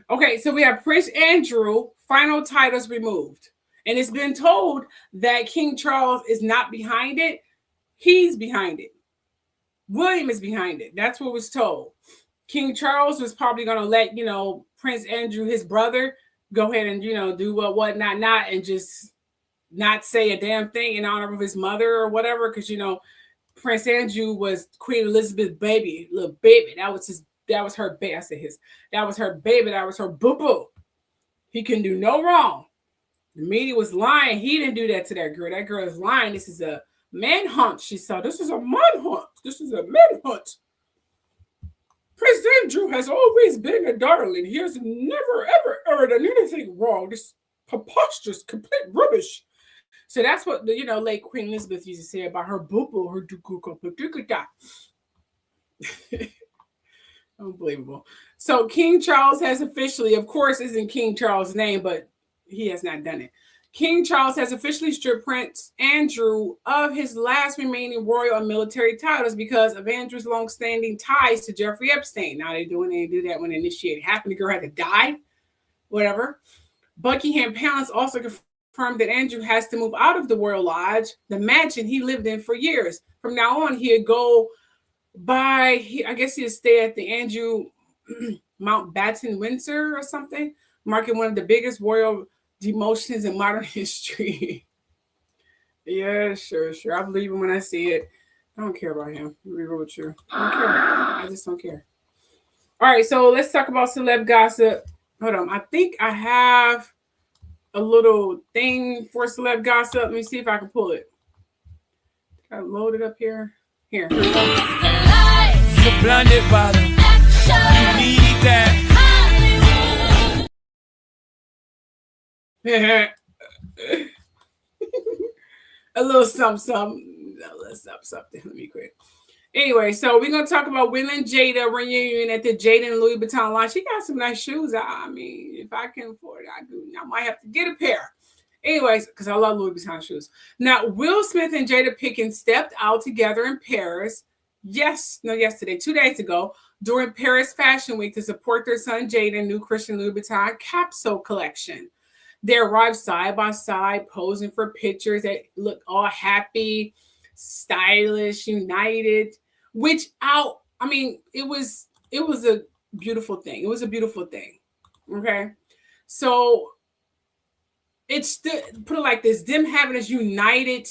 Okay, so we have Prince Andrew, final titles removed. And it's been told that King Charles is not behind it. He's behind it. William is behind it. That's what was told. King Charles was probably going to let, Prince Andrew, his brother, go ahead and, do what, not, and just not say a damn thing in honor of his mother or whatever. Because, Prince Andrew was Queen Elizabeth's baby, little baby. That was her baby. That was her baby. That was her boo-boo. He can do no wrong. The media was lying. He didn't do that to that girl. That girl is lying. This is a manhunt. She saw this is a manhunt. This is a manhunt. Prince Andrew has always been a darling. He has never, ever done anything wrong. This preposterous, complete rubbish. So that's what the late Queen Elizabeth used to say about her boo-boo, her dukuka. Unbelievable. So King Charles has officially, of course, isn't King Charles' name, but he has not done it. King Charles has officially stripped Prince Andrew of his last remaining royal and military titles because of Andrew's long-standing ties to Jeffrey Epstein. Now they do that when initiated happened. The girl had to die, whatever. Buckingham Palace also confirmed that Andrew has to move out of the Royal Lodge, the mansion he lived in for years. From now on, he'd go by, I guess he'd stay at the Andrew Mountbatten Windsor or something, marking one of the biggest royal demotions in modern history. Yeah, sure. I believe him when I see it. I don't care about him. I'll be real with you. I don't care. I just don't care. All right, so let's talk about celeb gossip. Hold on. I think I have a little thing for celeb gossip. Let me see if I can pull it. Got it loaded up here. Here. You're blinded by the action. You need that. A little something. Let me quit. Anyway, so we're going to talk about Will and Jada reunion at the Jada and Louis Vuitton launch. She got some nice shoes. I mean, if I can afford it, I might have to get a pair. Anyways, because I love Louis Vuitton shoes. Now, Will Smith and Jada Pinkett stepped out together in Paris. Yesterday, 2 days ago, during Paris Fashion Week to support their son Jada's new Christian Louis Vuitton capsule collection. They arrived side by side, posing for pictures that look all happy, stylish, united. It was a beautiful thing. It was a beautiful thing. Okay, so it's put it like this: them having this united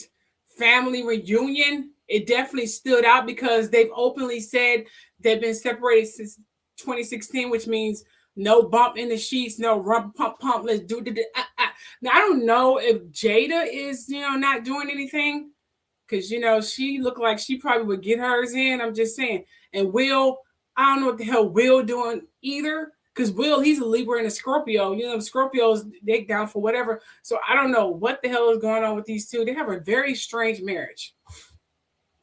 family reunion, it definitely stood out because they've openly said they've been separated since 2016, which means no bump in the sheets, no rump pump. Let's do the. Now I don't know if Jada is not doing anything because she looked like she probably would get hers in. I'm just saying. And Will, I don't know what the hell Will doing either because Will, he's a Libra and a Scorpio. Scorpios, they down for whatever. So I don't know what the hell is going on with these two. They have a very strange marriage.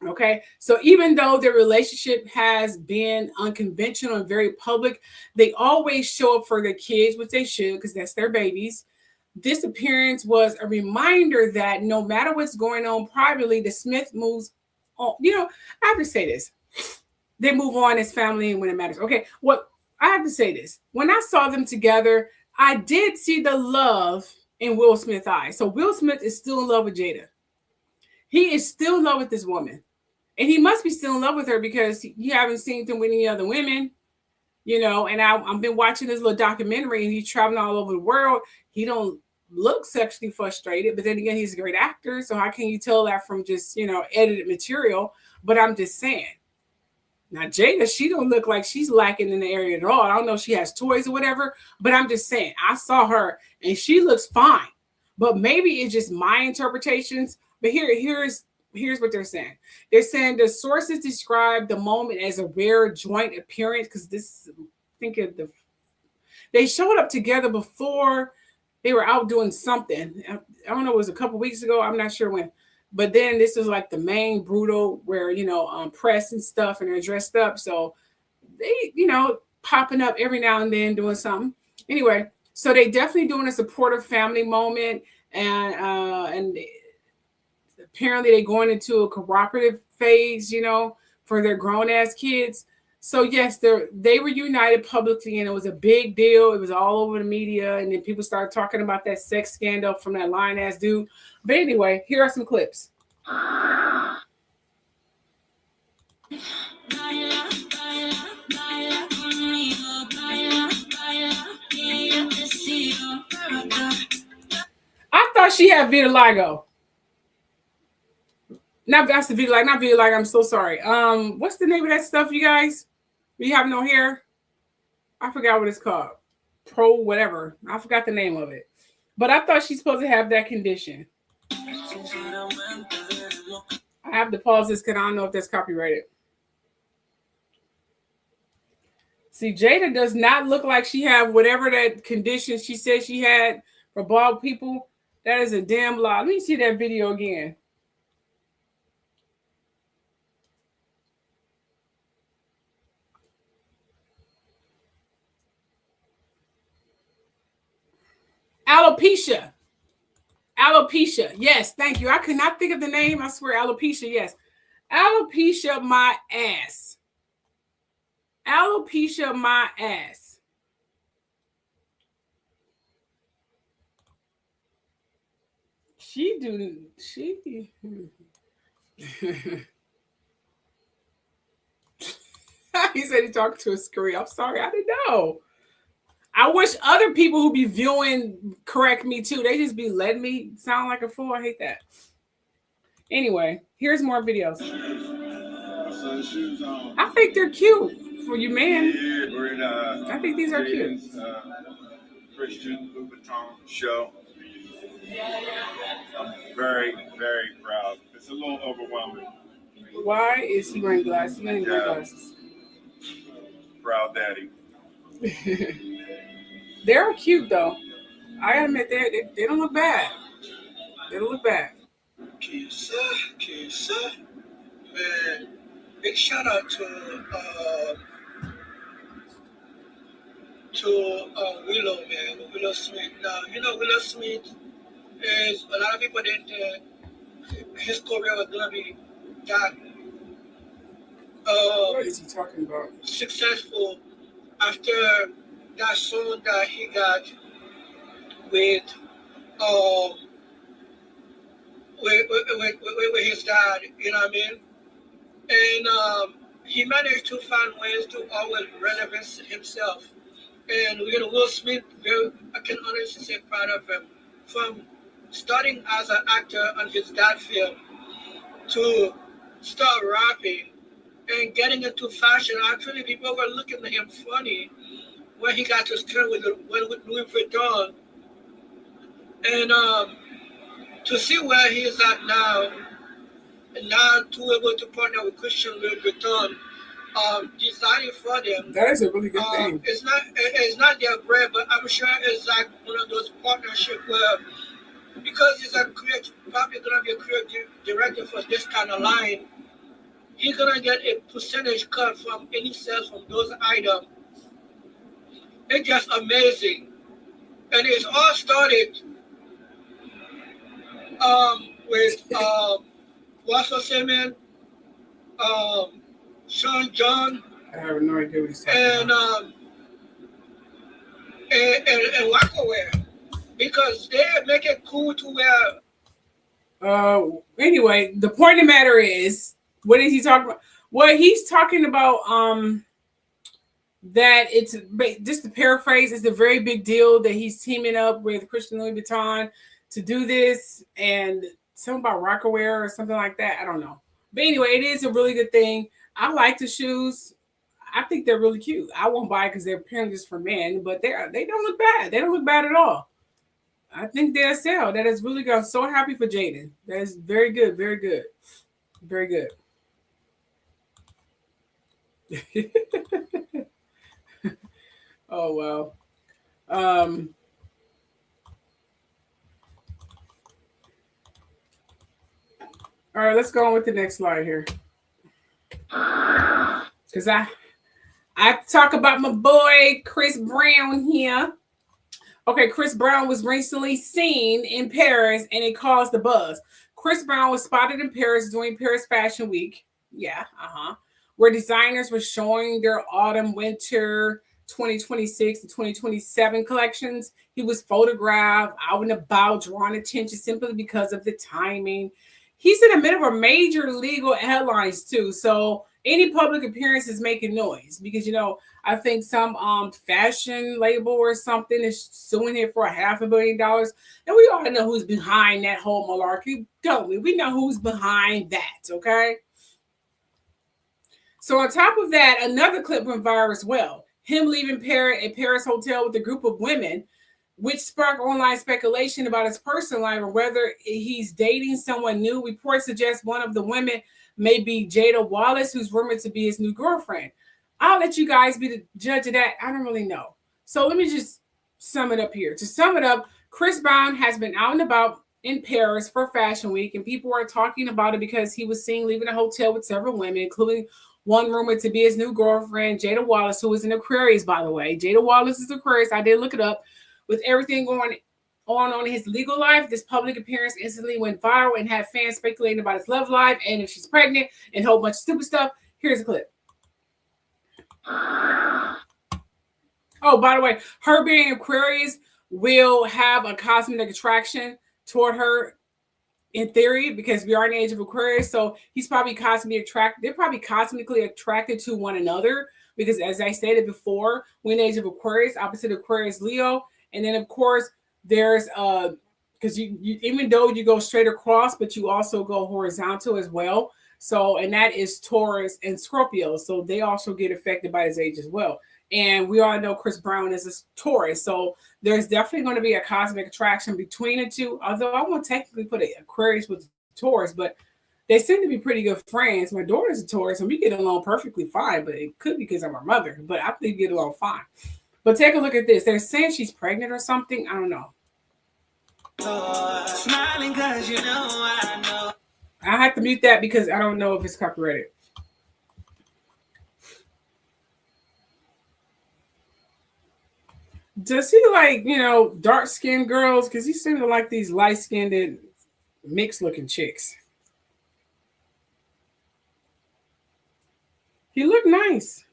Okay, so even though their relationship has been unconventional and very public, they always show up for their kids, which they should, because that's their babies. This appearance was a reminder that no matter what's going on privately, the Smith moves on. I have to say this. They move on as family when it matters. Okay, I have to say this. When I saw them together, I did see the love in Will Smith's eyes. So Will Smith is still in love with Jada. He is still in love with this woman. And he must be still in love with her because you haven't seen him with any other women, and I've been watching this little documentary and he's traveling all over the world. He don't look sexually frustrated, but then again, he's a great actor. So how can you tell that from just, edited material? But I'm just saying. Now, Jada, she don't look like she's lacking in the area at all. I don't know if she has toys or whatever, but I'm just saying, I saw her and she looks fine. But maybe it's just my interpretations. But here's what they're saying. They're saying the sources describe the moment as a rare joint appearance because they showed up together before they were out doing something. I don't know, it was a couple weeks ago. I'm not sure when. But then this is like the main brutal where, press and stuff and they're dressed up. So they, popping up every now and then doing something. Anyway, so they definitely doing a supportive family moment and apparently they're going into a cooperative phase, for their grown-ass kids. So, yes, they were united publicly, and it was a big deal. It was all over the media, and then people started talking about that sex scandal from that lying-ass dude. But anyway, here are some clips. I thought she had vitiligo. Not vitiligo. I'm so sorry. What's the name of that stuff, you guys? You have no hair? I forgot what it's called. Pro whatever. I forgot the name of it. But I thought she's supposed to have that condition. I have to pause this because I don't know if that's copyrighted. See, Jada does not look like she have whatever that condition she said she had for bald people. That is a damn lie. Let me see that video again. Alopecia. Alopecia. Yes, thank you. I could not think of the name. I swear, alopecia. Yes. Alopecia my ass. Alopecia my ass. She he said he talked to a screen. I'm sorry, I didn't know. I wish other people who be viewing correct me too. They just be letting me sound like a fool. I hate that. Anyway, here's more videos. I think they're cute for you, man. I think these are cute. Christian Louboutin show. I'm very, very proud. It's a little overwhelming. Why is he wearing glasses? He doesn't wear glasses. Proud daddy. They're cute though. I admit they don't look bad. They don't look bad. Man, big shout out to Willow, man, Willow Smith. Now, you know, Willow Smith is, a lot of people didn't, his career was gonna be that. What is he talking about? Successful after that song that he got with his dad, you know what I mean? And he managed to find ways to always relevance himself. And you know, Will Smith, I can honestly say proud of him. From starting as an actor on his dad film to start rapping and getting into fashion. Actually, people were looking at him funny when he got to start with Louis Vuitton. And to see where he is at now, and now to be able to partner with Christian Louis Vuitton, designing for them. That is a really good thing. It's not their brand, but I'm sure it's like one of those partnerships where, because he's probably gonna be a creative director for this kind of line, he's gonna get a percentage cut from any sales from those items. It's just amazing, and it's all started with what's her name, Sean John. I have no idea what he's talking about. And Rockaware, because they make it cool to wear. Anyway, the point of the matter is, what is he talking about? Well, he's talking about that it's, just to paraphrase, it's a very big deal that he's teaming up with Christian Louis Vuitton to do this, and something about Rockaware or something like that. I don't know. But anyway, it is a really good thing. I like the shoes. I think they're really cute. I won't buy it because they're apparently just for men, but they don't look bad. They don't look bad at all. I think they'll sell. That is really good. I'm so happy for Jada. That is very good. Very good. Very good. Oh, wow. All right, let's go on with the next slide here. Because I talk about my boy Chris Brown here. Okay, Chris Brown was recently seen in Paris and it caused the buzz. Chris Brown was spotted in Paris during Paris Fashion Week. Yeah, where designers were showing their autumn-winter 2026 to 2027 collections. He was photographed out and about, drawing attention simply because of the timing. He's in the middle of a major legal headlines too. So any public appearance is making noise because, you know, I think some fashion label or something is suing him for $500 million. And we all know who's behind that whole malarkey, don't we? We know who's behind that, okay? So on top of that, another clip went viral as well. Him leaving a Paris hotel with a group of women which sparked online speculation about his personal life or whether he's dating someone new. Reports suggest one of the women may be Jada Wallace, who's rumored to be his new girlfriend. I'll let you guys be the judge of that. I don't really know. So let me just sum it up here. To sum it up, Chris Brown has been out and about in Paris for Fashion Week, and people are talking about it because he was seen leaving a hotel with several women, including one rumored to be his new girlfriend, Jada Wallace, who is an Aquarius, by the way. Jada Wallace is Aquarius. I did look it up. With everything going on in his legal life, this public appearance instantly went viral and had fans speculating about his love life and if she's pregnant and a whole bunch of stupid stuff. Here's a clip. Oh, by the way, her being Aquarius will have a cosmic attraction toward her in theory, because we are in the age of Aquarius. So he's probably cosmically attracted. They're probably cosmically attracted to one another because, as I stated before, we're in the age of Aquarius, opposite Aquarius, Leo. And then, of course, there's because you even though you go straight across, but you also go horizontal as well. So, and that is Taurus and Scorpio. So they also get affected by his age as well. And we all know Chris Brown is a Taurus. So there's definitely going to be a cosmic attraction between the two. Although I won't technically put an Aquarius with Taurus, but they seem to be pretty good friends. My daughter's a Taurus and we get along perfectly fine, but it could be because I'm her mother. But I think we get along fine. But take a look at this. They're saying she's pregnant or something. I don't know. Smiling because you know I know. I have to mute that because I don't know if it's copyrighted. Does he like, dark-skinned girls? Because he seems to like these light-skinned, mixed-looking chicks. He looked nice.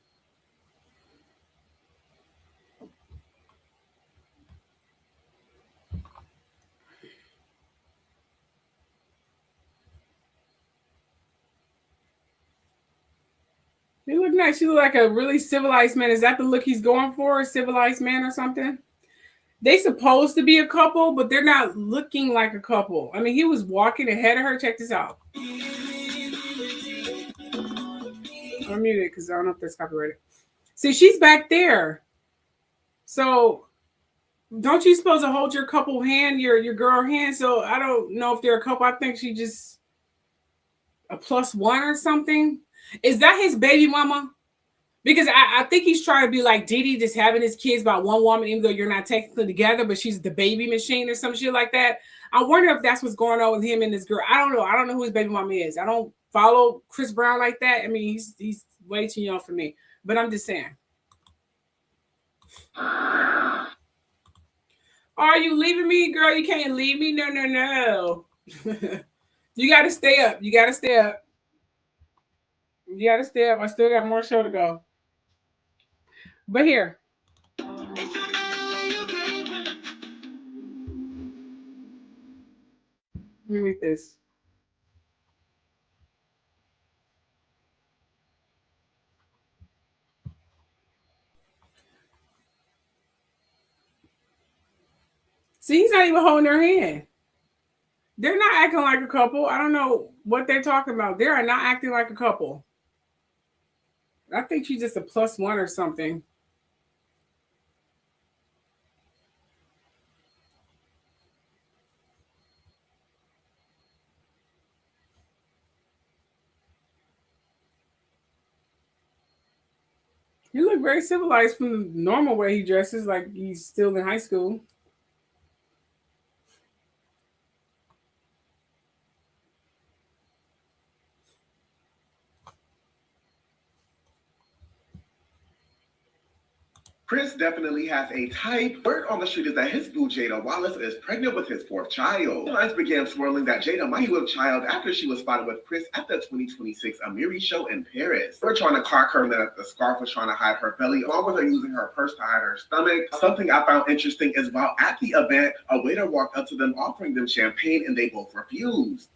He looked nice. He looked like a really civilized man. Is that the look he's going for? A civilized man or something? They supposed to be a couple, but they're not looking like a couple. I mean, he was walking ahead of her. Check this out. I'll mute it because I don't know if that's copyrighted. See, she's back there. So don't you supposed to hold your couple hand, your girl hand? So I don't know if they're a couple. I think she just a +1 or something. Is that his baby mama? Because I think he's trying to be like Diddy, just having his kids by one woman, even though you're not technically together, but she's the baby machine or some shit like that. I wonder if that's what's going on with him and this girl. I don't know. I don't know who his baby mama is. I don't follow Chris Brown like that. I mean, he's way too young for me. But I'm just saying. Are you leaving me, girl? You can't leave me. No. You got to stay up. You got to stay up. You got to stay up. I still got more show to go. But here. Let me read this. See, he's not even holding her hand. They're not acting like a couple. I don't know what they're talking about. They are not acting like a couple. I think she's just a +1 or something. He looked very civilized from the normal way he dresses, like he's still in high school. Chris definitely has a type. Word on the street is that his boo Jada Wallace is pregnant with his 4th child. Lines began swirling that Jada might have a child after she was spotted with Chris at the 2026 Amiri show in Paris. They were trying to clock her that the scarf was trying to hide her belly, along with her using her purse to hide her stomach. Something I found interesting is while at the event, a waiter walked up to them offering them champagne and they both refused.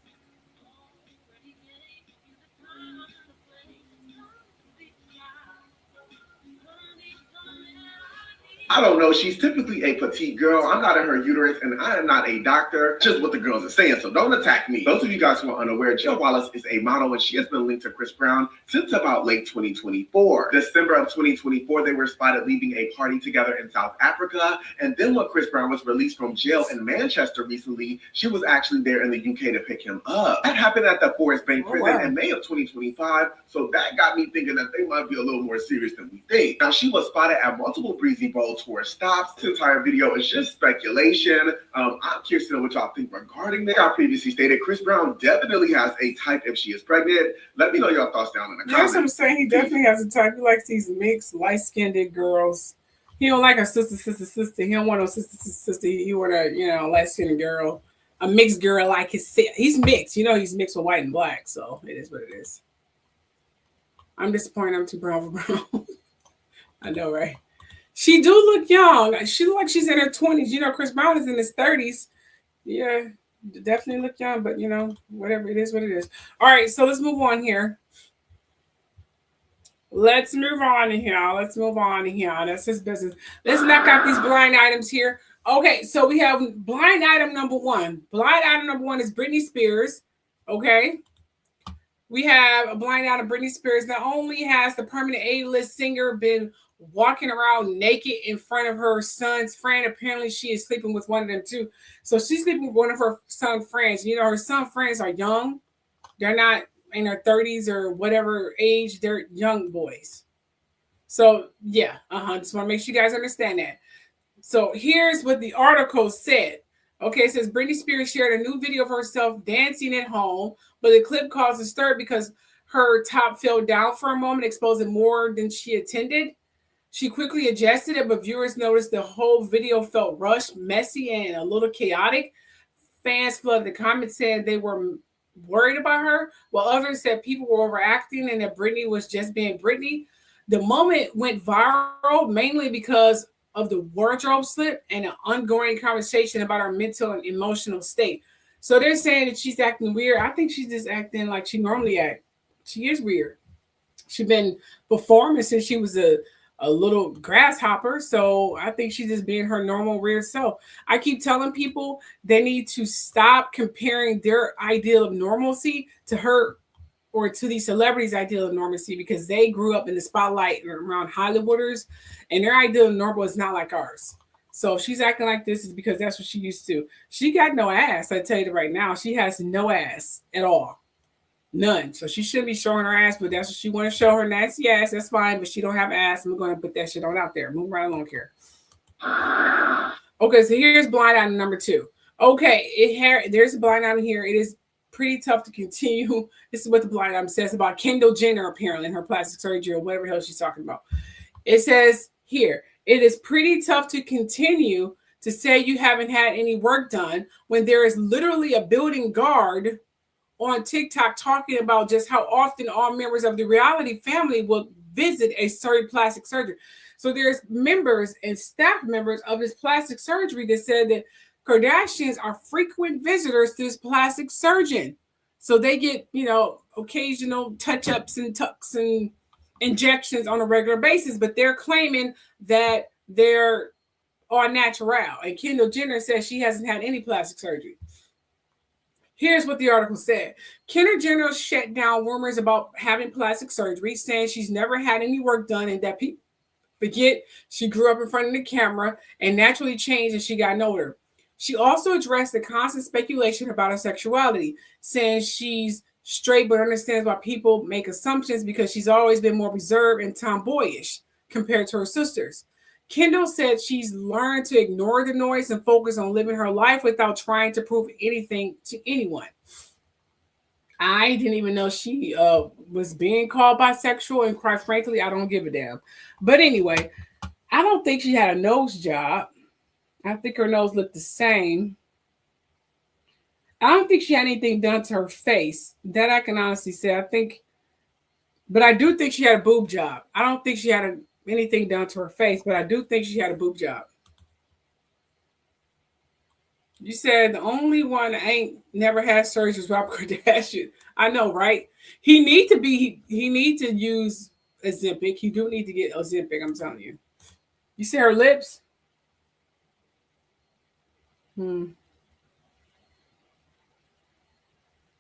I don't know. She's typically a petite girl. I'm not in her uterus, and I am not a doctor. Just what the girls are saying, so don't attack me. Those of you guys who are unaware, Jill Wallace is a model, and she has been linked to Chris Brown since about late 2024. December of 2024, they were spotted leaving a party together in South Africa, and then when Chris Brown was released from jail in Manchester recently, she was actually there in the UK to pick him up. That happened at the Forest Bank prison in May of 2025, so that got me thinking that they might be a little more serious than we think. Now, she was spotted at multiple Breezy Bowl tour stops. This entire video is just speculation. I'm curious to know what y'all think regarding that. I previously stated Chris Brown definitely has a type if she is pregnant. Let me know your thoughts down in the comments. Yes, I'm saying he definitely has a type. He likes these mixed, light-skinned girls. He don't like a sister. He don't want no sister. He want a, light-skinned girl. A mixed girl like his. He's mixed. He's mixed with white and black, so it is what it is. I'm disappointed I'm too brown for brown. I know, right? She do look young. She look like she's in her 20s. Chris Brown is in his 30s. Yeah, definitely look young, but whatever, it is what it is. All right, so let's move on here. Let's move on here. That's his business. Let's knock out these blind items here. Okay, so we have blind item number one. Blind item number one is Britney Spears. Okay. We have a blind item of Britney Spears. Not only has the permanent A-list singer been walking around naked in front of her son's friend, apparently she is sleeping with one of them too. So she's sleeping with one of her son's friends. Her son's friends are young. They're not in their 30s or whatever age. They're young boys. So yeah, just want to make sure you guys understand that. So here's what the article said. Okay, it says Britney Spears shared a new video of herself dancing at home, but the clip caused a stir because her top fell down for a moment, exposing more than she intended. She quickly adjusted it, but viewers noticed the whole video felt rushed, messy, and a little chaotic. Fans flooded the comments saying they were worried about her, while others said people were overacting and that Britney was just being Britney. The moment went viral mainly because of the wardrobe slip and an ongoing conversation about her mental and emotional state. So they're saying that she's acting weird. I think she's just acting like she normally acts. She is weird. She's been performing since she was a little grasshopper. So I think she's just being her normal weird self. I keep telling people they need to stop comparing their ideal of normalcy to her or to these celebrities' ideal of normalcy, because they grew up in the spotlight around Hollywooders and their ideal of normal is not like ours. So if she's acting like this, is because that's what she used to. She got no ass. I tell you right now, she has no ass at all. None. So she shouldn't be showing her ass, but that's what she want to show, her nasty ass. That's fine, but she don't have ass. I'm going to put that shit on out there. Move right along here. Okay, so here's blind item number two. Okay, there's a blind item here. It is pretty tough to continue. This is what the blind item says about Kendall Jenner, apparently, in her plastic surgery or whatever the hell she's talking about. It says here, it is pretty tough to continue to say you haven't had any work done when there is literally a building guard on TikTok talking about just how often all members of the reality family will visit a certain plastic surgery. So there's members and staff members of this plastic surgery that said that Kardashians are frequent visitors to this plastic surgeon. So they get, occasional touch-ups and tucks and injections on a regular basis, but they're claiming that they're all natural. And Kendall Jenner says she hasn't had any plastic surgery. Here's what the article said. Kendall Jenner shut down rumors about having plastic surgery, saying she's never had any work done and that people forget she grew up in front of the camera and naturally changed as she got older. She also addressed the constant speculation about her sexuality, saying she's straight but understands why people make assumptions because she's always been more reserved and tomboyish compared to her sisters. Kendall said she's learned to ignore the noise and focus on living her life without trying to prove anything to anyone. I didn't even know she was being called bisexual, and quite frankly, I don't give a damn. But anyway, I don't think she had a nose job. I think her nose looked the same. I don't think she had anything done to her face. That I can honestly say. But I do think she had a boob job. I don't think she had anything done to her face, but I do think she had a boob job. You said the only one that ain't never had surgery is Rob Kardashian. I know, right? He need to use Ozempic. He do need to get Ozempic, I'm telling you. You see her lips?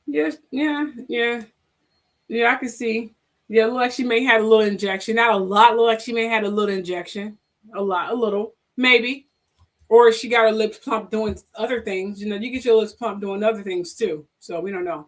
Yes, yeah. I can see. Yeah, look like she may have had a little injection. Not a lot. Look like she may have had a little injection. A little, maybe. Or she got her lips plumped doing other things. You get your lips plumped doing other things too. So we don't know.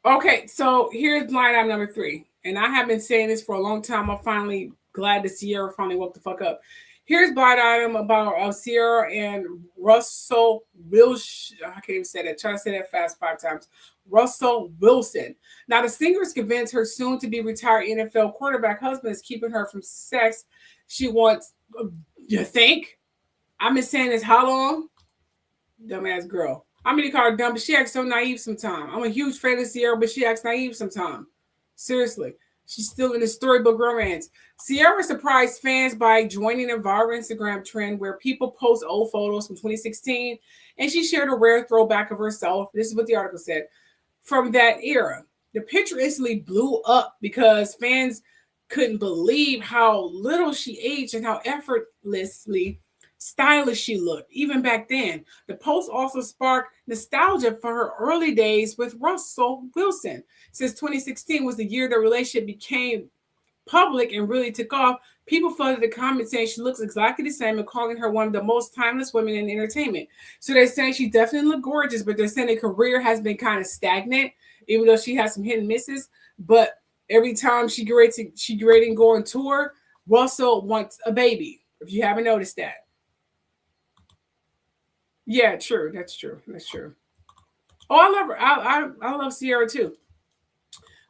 Okay, so here's blind item number 3. And I have been saying this for a long time. I'm finally glad that Sierra finally woke the fuck up. Here's blind item about Sierra and Russell Wilson. I can't even say that. Try to say that fast 5 times. Russell Wilson. Now, the singer is convinced her soon-to-be retired NFL quarterback husband is keeping her from sex she wants. You think? I've been saying this how long? Dumbass girl. I'm gonna call her dumb, but she acts so naive sometimes. I'm a huge fan of Sierra, but she acts naive sometimes. Seriously. She's still in the storybook romance. Sierra surprised fans by joining a viral Instagram trend where people post old photos from 2016, and she shared a rare throwback of herself. This is what the article said. From that era. The picture instantly blew up because fans couldn't believe how little she aged and how effortlessly stylish she looked, even back then. The post also sparked nostalgia for her early days with Russell Wilson. Since 2016 was the year the relationship became public and really took off, people flooded the comments saying she looks exactly the same and calling her one of the most timeless women in entertainment. So they're saying she definitely looked gorgeous, but they're saying her career has been kind of stagnant, even though she has some hit and misses. But every time she gets ready to go on tour, Russell wants a baby, if you haven't noticed that. Yeah, true. That's true. That's true. Oh, I love her. I love Sierra too.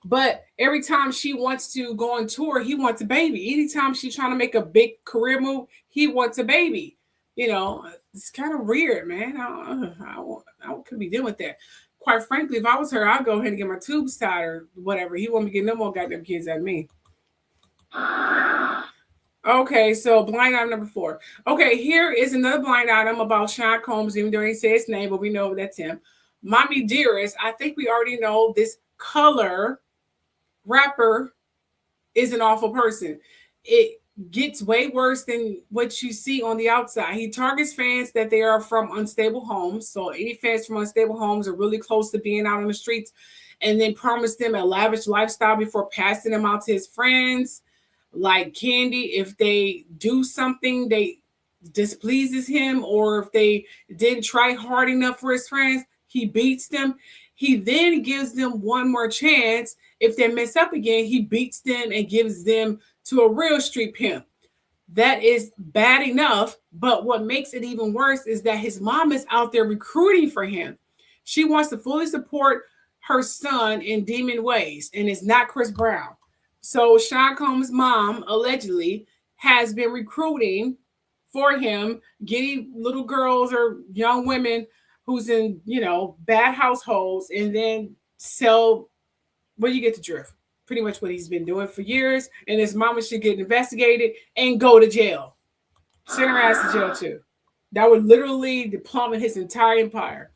But every time she wants to go on tour, he wants a baby. Anytime she's trying to make a big career move, he wants a baby. It's kind of weird, man. I could be dealing with that. Quite frankly, if I was her, I'd go ahead and get my tubes tied or whatever. He won't be getting no more goddamn kids out of me. Okay, so blind item number 4. Okay, here is another blind item about Sean Combs, even though he said his name, but we know that's him. Mommy Dearest, I think we already know this color rapper is an awful person. It gets way worse than what you see on the outside. He targets fans that they are from unstable homes. So any fans from unstable homes are really close to being out on the streets, and then promise them a lavish lifestyle before passing them out to his friends like candy. If they do something they displeases him, or if they didn't try hard enough for his friends, he beats them. He then gives them one more chance. If they mess up again, he beats them and gives them to a real street pimp. That is bad enough, but what makes it even worse is that his mom is out there recruiting for him. She wants to fully support her son in demon ways, and it's not Chris Brown. So Sean Combs' mom allegedly has been recruiting for him, getting little girls or young women who's in, bad households, and then sell. Well, you get the drift. Pretty much what he's been doing for years, and his mama should get investigated and go to jail. Send her ass to jail too. That would literally plummet his entire empire.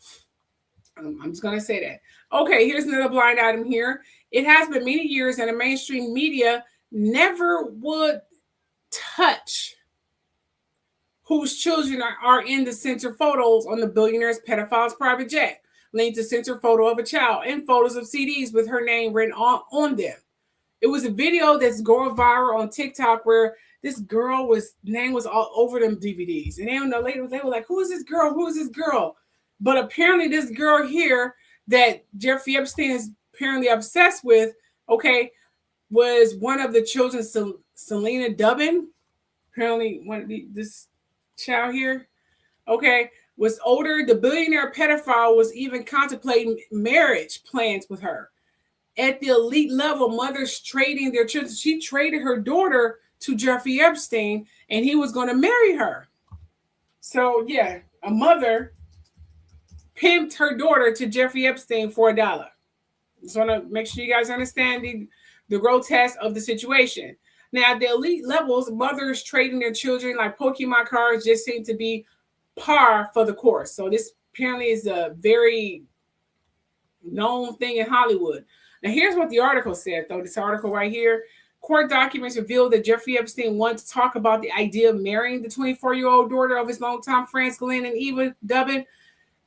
I'm just going to say that. Okay, here's another blind item here. It has been many years and the mainstream media never would touch whose children are in the censor photos on the billionaire's pedophile's private jet. Linked to censor photo of a child and photos of CDs with her name written on them. It was a video that's going viral on TikTok where this girl name was all over them DVDs. And they don't know later, they were like, who is this girl? Who is this girl? But apparently this girl here that Jeffrey Epstein is apparently obsessed with, was one of the children, Selena Dubin. Apparently this child here, was older. The billionaire pedophile was even contemplating marriage plans with her. At the elite level, mothers trading their children. She traded her daughter to Jeffrey Epstein, and he was going to marry her. So, yeah, a mother pimped her daughter to Jeffrey Epstein for $1. Just want to make sure you guys understand the grotesque of the situation. Now, at the elite levels, mothers trading their children like Pokemon cards just seem to be par for the course. So this apparently is a very known thing in Hollywood. Now, here's what the article said, though. This article right here. Court documents revealed that Jeffrey Epstein once talked about the idea of marrying the 24-year-old daughter of his longtime friends, Glenn and Eva Dubbin.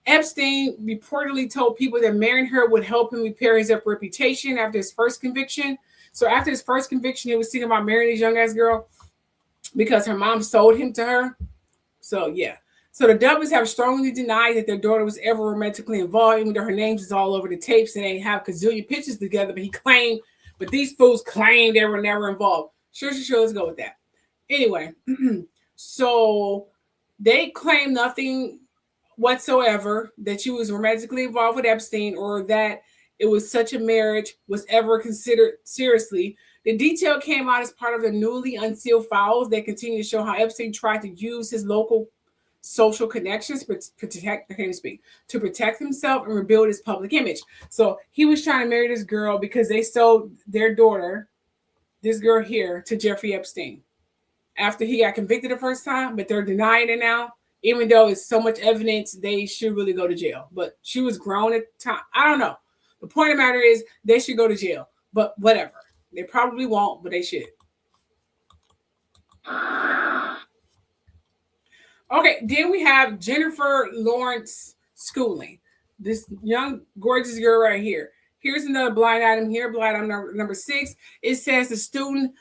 Epstein reportedly told people that marrying her would help him repair his reputation after his first conviction. So after his first conviction, he was thinking about marrying this young-ass girl because her mom sold him to her. So, yeah. So the Dubbins have strongly denied that their daughter was ever romantically involved, even though her names is all over the tapes and they have gazillion pictures together. But these fools claim they were never involved. Sure, let's go with that. Anyway, so they claim nothing whatsoever that she was romantically involved with Epstein or that it was such a marriage was ever considered seriously. The detail came out as part of the newly unsealed files that continue to show how Epstein tried to use his local social connections to protect himself and rebuild his public image. So he was trying to marry this girl because they sold their daughter, this girl here, to Jeffrey Epstein after he got convicted the first time, but they're denying it now. Even though it's so much evidence, they should really go to jail. But she was grown at the time. I don't know. The point of the matter is they should go to jail. But whatever. They probably won't, but they should. Okay, then we have Jennifer Lawrence Schooling. This young, gorgeous girl right here. Here's another blind item here. Blind item number 6. It says the student,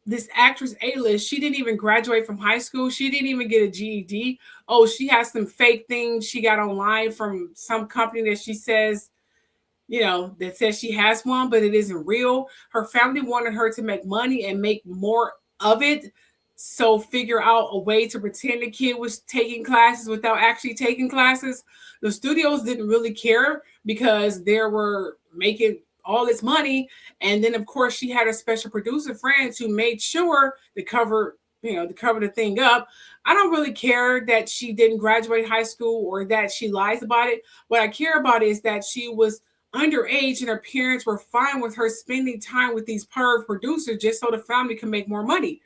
this actress A-list, she didn't even graduate from high school. She didn't even get a GED. Oh, she has some fake things she got online from some company that she says, that says she has one, but it isn't real. Her family wanted her to make money and make more of it. So figure out a way to pretend the kid was taking classes without actually taking classes. The studios didn't really care because they were making all this money. And then, of course, she had her special producer friends who made sure to cover the thing up. I don't really care that she didn't graduate high school or that she lies about it. What I care about is that she was underage and her parents were fine with her spending time with these perv producers just so the family can make more money.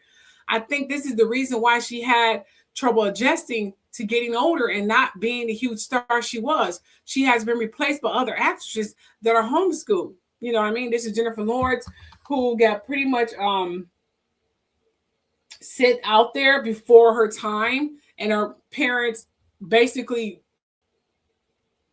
I think this is the reason why she had trouble adjusting to getting older and not being the huge star she was. She has been replaced by other actresses that are homeschooled. You know what I mean? This is Jennifer Lawrence, who got pretty much sit out there before her time, and her parents basically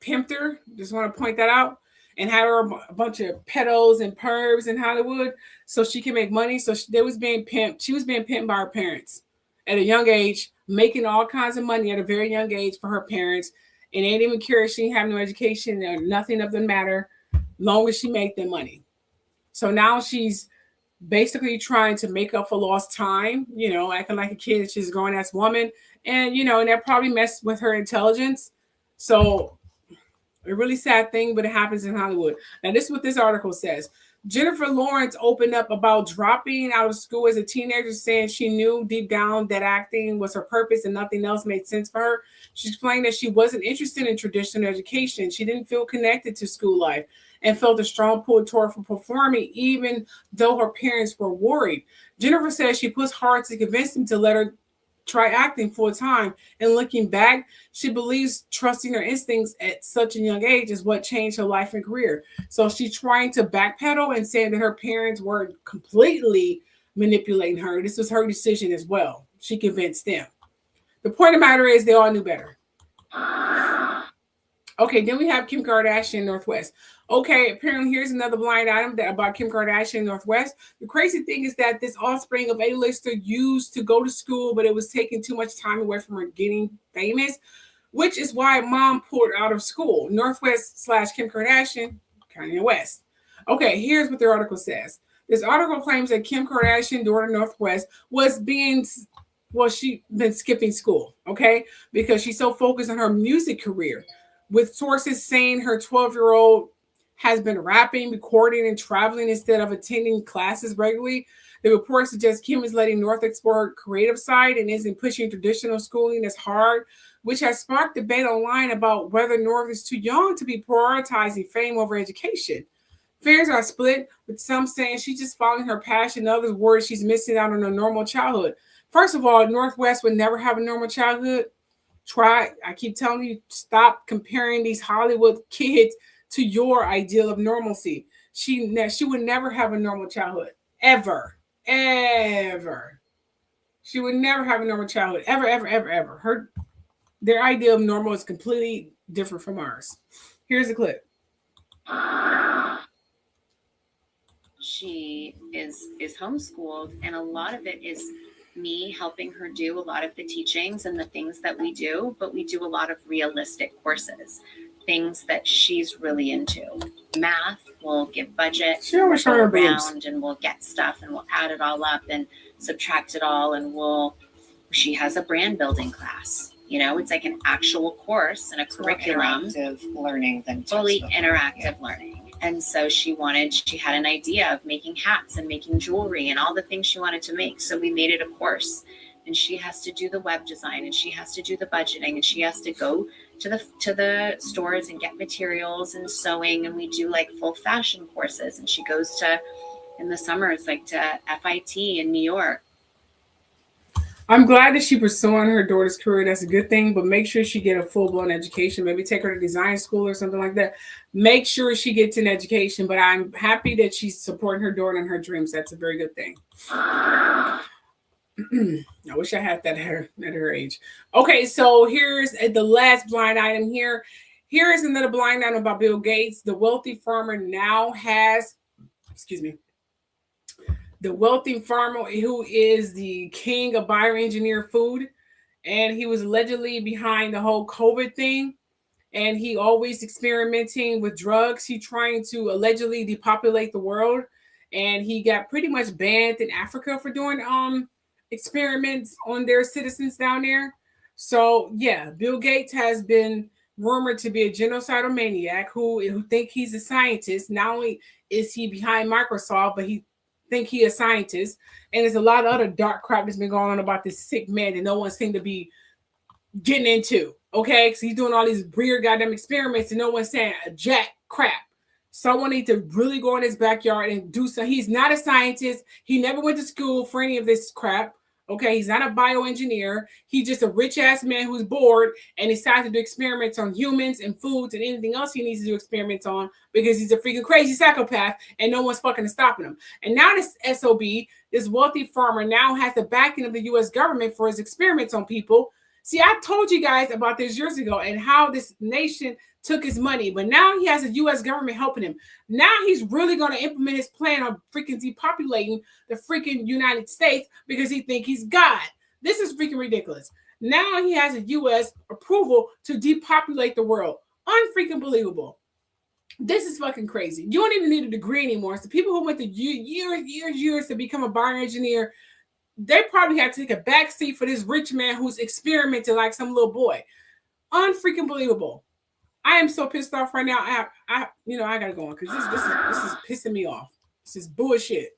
pimped her. Just want to point that out. And had her a bunch of pedos and pervs in Hollywood so she can make money. So she was being pimped. She was being pimped by her parents at a young age, making all kinds of money at a very young age for her parents. And they didn't even care if she didn't have no education or nothing of the matter, long as she made them money. So now she's basically trying to make up for lost time, acting like a kid. She's a grown-ass woman. And, and that probably messed with her intelligence. So a really sad thing, but it happens in Hollywood. Now, this is what this article says. Jennifer Lawrence opened up about dropping out of school as a teenager, saying she knew deep down that acting was her purpose and nothing else made sense for her. She explained that she wasn't interested in traditional education. She didn't feel connected to school life and felt a strong pull toward for performing, even though her parents were worried. Jennifer says she pushed hard to convince them to let her try acting full time. And looking back, she believes trusting her instincts at such a young age is what changed her life and career. So she's trying to backpedal and saying that her parents were completely manipulating her. This was her decision as well. She convinced them. The point of the matter is they all knew better. Okay, then we have Kim Kardashian Northwest. Okay, apparently here's another blind item about Kim Kardashian Northwest. The crazy thing is that this offspring of A-lister used to go to school, but it was taking too much time away from her getting famous, which is why mom pulled her out of school. Northwest / Kim Kardashian, Kanye West. Okay, here's what the article says. This article claims that Kim Kardashian, daughter Northwest, she'd been skipping school, okay, because she's so focused on her music career, with sources saying her 12-year-old has been rapping, recording, and traveling instead of attending classes regularly. The report suggests Kim is letting North explore her creative side and isn't pushing traditional schooling as hard, which has sparked debate online about whether North is too young to be prioritizing fame over education. Fans are split, with some saying she's just following her passion, others worried she's missing out on a normal childhood. First of all, Northwest would never have a normal childhood. I keep telling you, stop comparing these Hollywood kids to your ideal of normalcy. she would never have a normal childhood. Ever. She would never have a normal childhood. Ever. Their idea of normal is completely different from ours. Here's a clip. She is homeschooled, and a lot of it is me helping her do a lot of the teachings and the things that we do, but we do a lot of realistic courses, things that she's really into. Math, we'll give budget, we'll go around and we'll get stuff and we'll add it all up and subtract it all, and she has a brand building class. It's like an actual course and a curriculum. Interactive learning than fully interactive learning. And so she had an idea of making hats and making jewelry and all the things she wanted to make. So we made it a course, and she has to do the web design, and she has to do the budgeting, and she has to go to the stores and get materials and sewing. And we do like full fashion courses. And she goes to, in the summer, it's like to FIT in New York. I'm glad that she's pursuing her daughter's career. That's a good thing, but make sure she get a full-blown education. Maybe take her to design school or something like that. Make sure she gets an education, but I'm happy that she's supporting her daughter and her dreams. That's a very good thing. I wish I had that at her age. Okay, so here's the last blind item here. Here is another blind item about Bill Gates. The wealthy farmer now has, the wealthy farmer who is the king of bioengineered food, and he was allegedly behind the whole COVID thing, and he always experimenting with drugs. He trying to allegedly depopulate the world, and he got pretty much banned in Africa for doing experiments on their citizens down there. So yeah, Bill Gates has been rumored to be a genocidal maniac who think he's a scientist. Not only is he behind Microsoft, but he think he a scientist, and there's a lot of other dark crap that's been going on about this sick man that no one seemed to be getting into. Okay, because he's doing all these weird goddamn experiments and no one's saying a jack crap. Someone needs to really go in his backyard and do so. He's not a scientist. He never went to school for any of this crap. Okay, he's not a bioengineer. He's just a rich ass man who's bored and decides to do experiments on humans and foods and anything else he needs to do experiments on because he's a freaking crazy psychopath and no one's fucking stopping him. And now this SOB, this wealthy farmer, now has the backing of the U.S. government for his experiments on people. See, I told you guys about this years ago and how this nation took his money, but now he has a U.S. government helping him. Now he's really going to implement his plan on freaking depopulating the freaking United States because he thinks he's God. This is freaking ridiculous. Now he has a U.S. approval to depopulate the world. Unfreaking believable. This is fucking crazy. You don't even need a degree anymore. So people who went to years to become a bioengineer, they probably had to take a backseat for this rich man who's experimenting like some little boy. Unfreaking believable. I am so pissed off right now. I gotta go on because this is pissing me off. This is bullshit.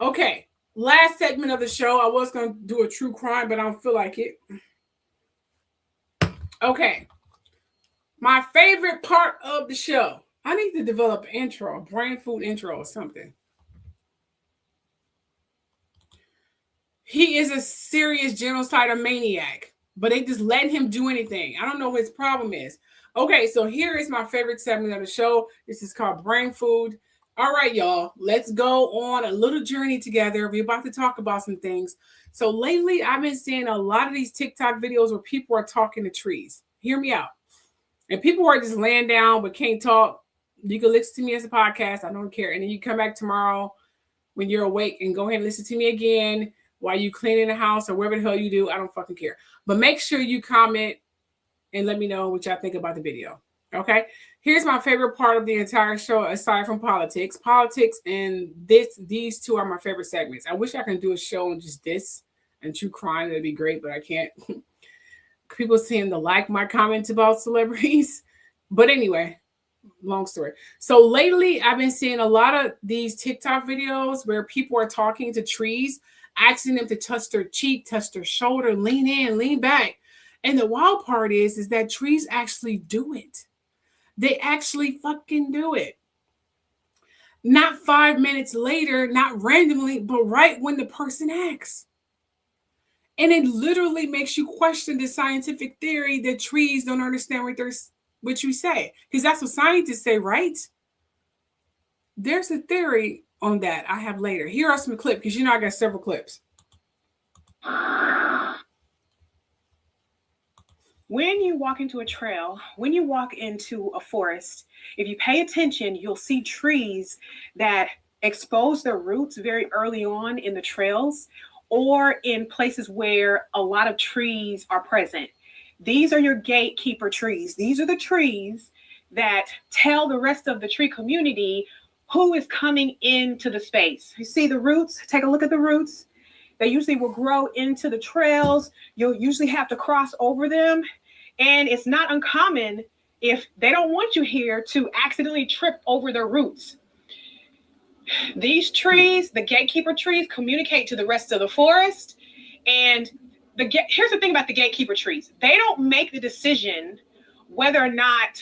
Okay, last segment of the show. I was gonna do a true crime, but I don't feel like it. Okay, my favorite part of the show. I need to develop an intro, a brain food intro or something. He is a serious genocidal maniac, but they just let him do anything. I don't know what his problem is. Okay, so here is my favorite segment of the show. This is called Brain Food. All right, y'all, let's go on a little journey together. We're about to talk about some things. So lately, I've been seeing a lot of these TikTok videos where people are talking to trees. Hear me out. And people are just laying down but can't talk. You can listen to me as a podcast. I don't care. And then you come back tomorrow when you're awake and go ahead and listen to me again while you cleaning the house or whatever the hell you do. I don't fucking care. But make sure you comment and let me know what y'all think about the video. Okay? Here's my favorite part of the entire show, aside from politics. Politics and these two are my favorite segments. I wish I could do a show on just this and true crime. That'd be great, but I can't. People seem to like my comments about celebrities. But anyway, long story. So lately, I've been seeing a lot of these TikTok videos where people are talking to trees, asking them to touch their cheek, touch their shoulder, lean in, lean back. And the wild part is that trees actually do it. They actually fucking do it. Not 5 minutes later, not randomly, but right when the person asks. And it literally makes you question the scientific theory that trees don't understand what you say. Because that's what scientists say, right? There's a theory on that I have later. Here are some clips because I got several clips. When you walk into a trail, when you walk into a forest, if you pay attention, you'll see trees that expose their roots very early on in the trails or in places where a lot of trees are present. These are your gatekeeper trees. These are the trees that tell the rest of the tree community who is coming into the space. You see the roots? Take a look at the roots. They usually will grow into the trails. You'll usually have to cross over them. And it's not uncommon if they don't want you here to accidentally trip over their roots. These trees, the gatekeeper trees, communicate to the rest of the forest. And here's the thing about the gatekeeper trees. They don't make the decision whether or not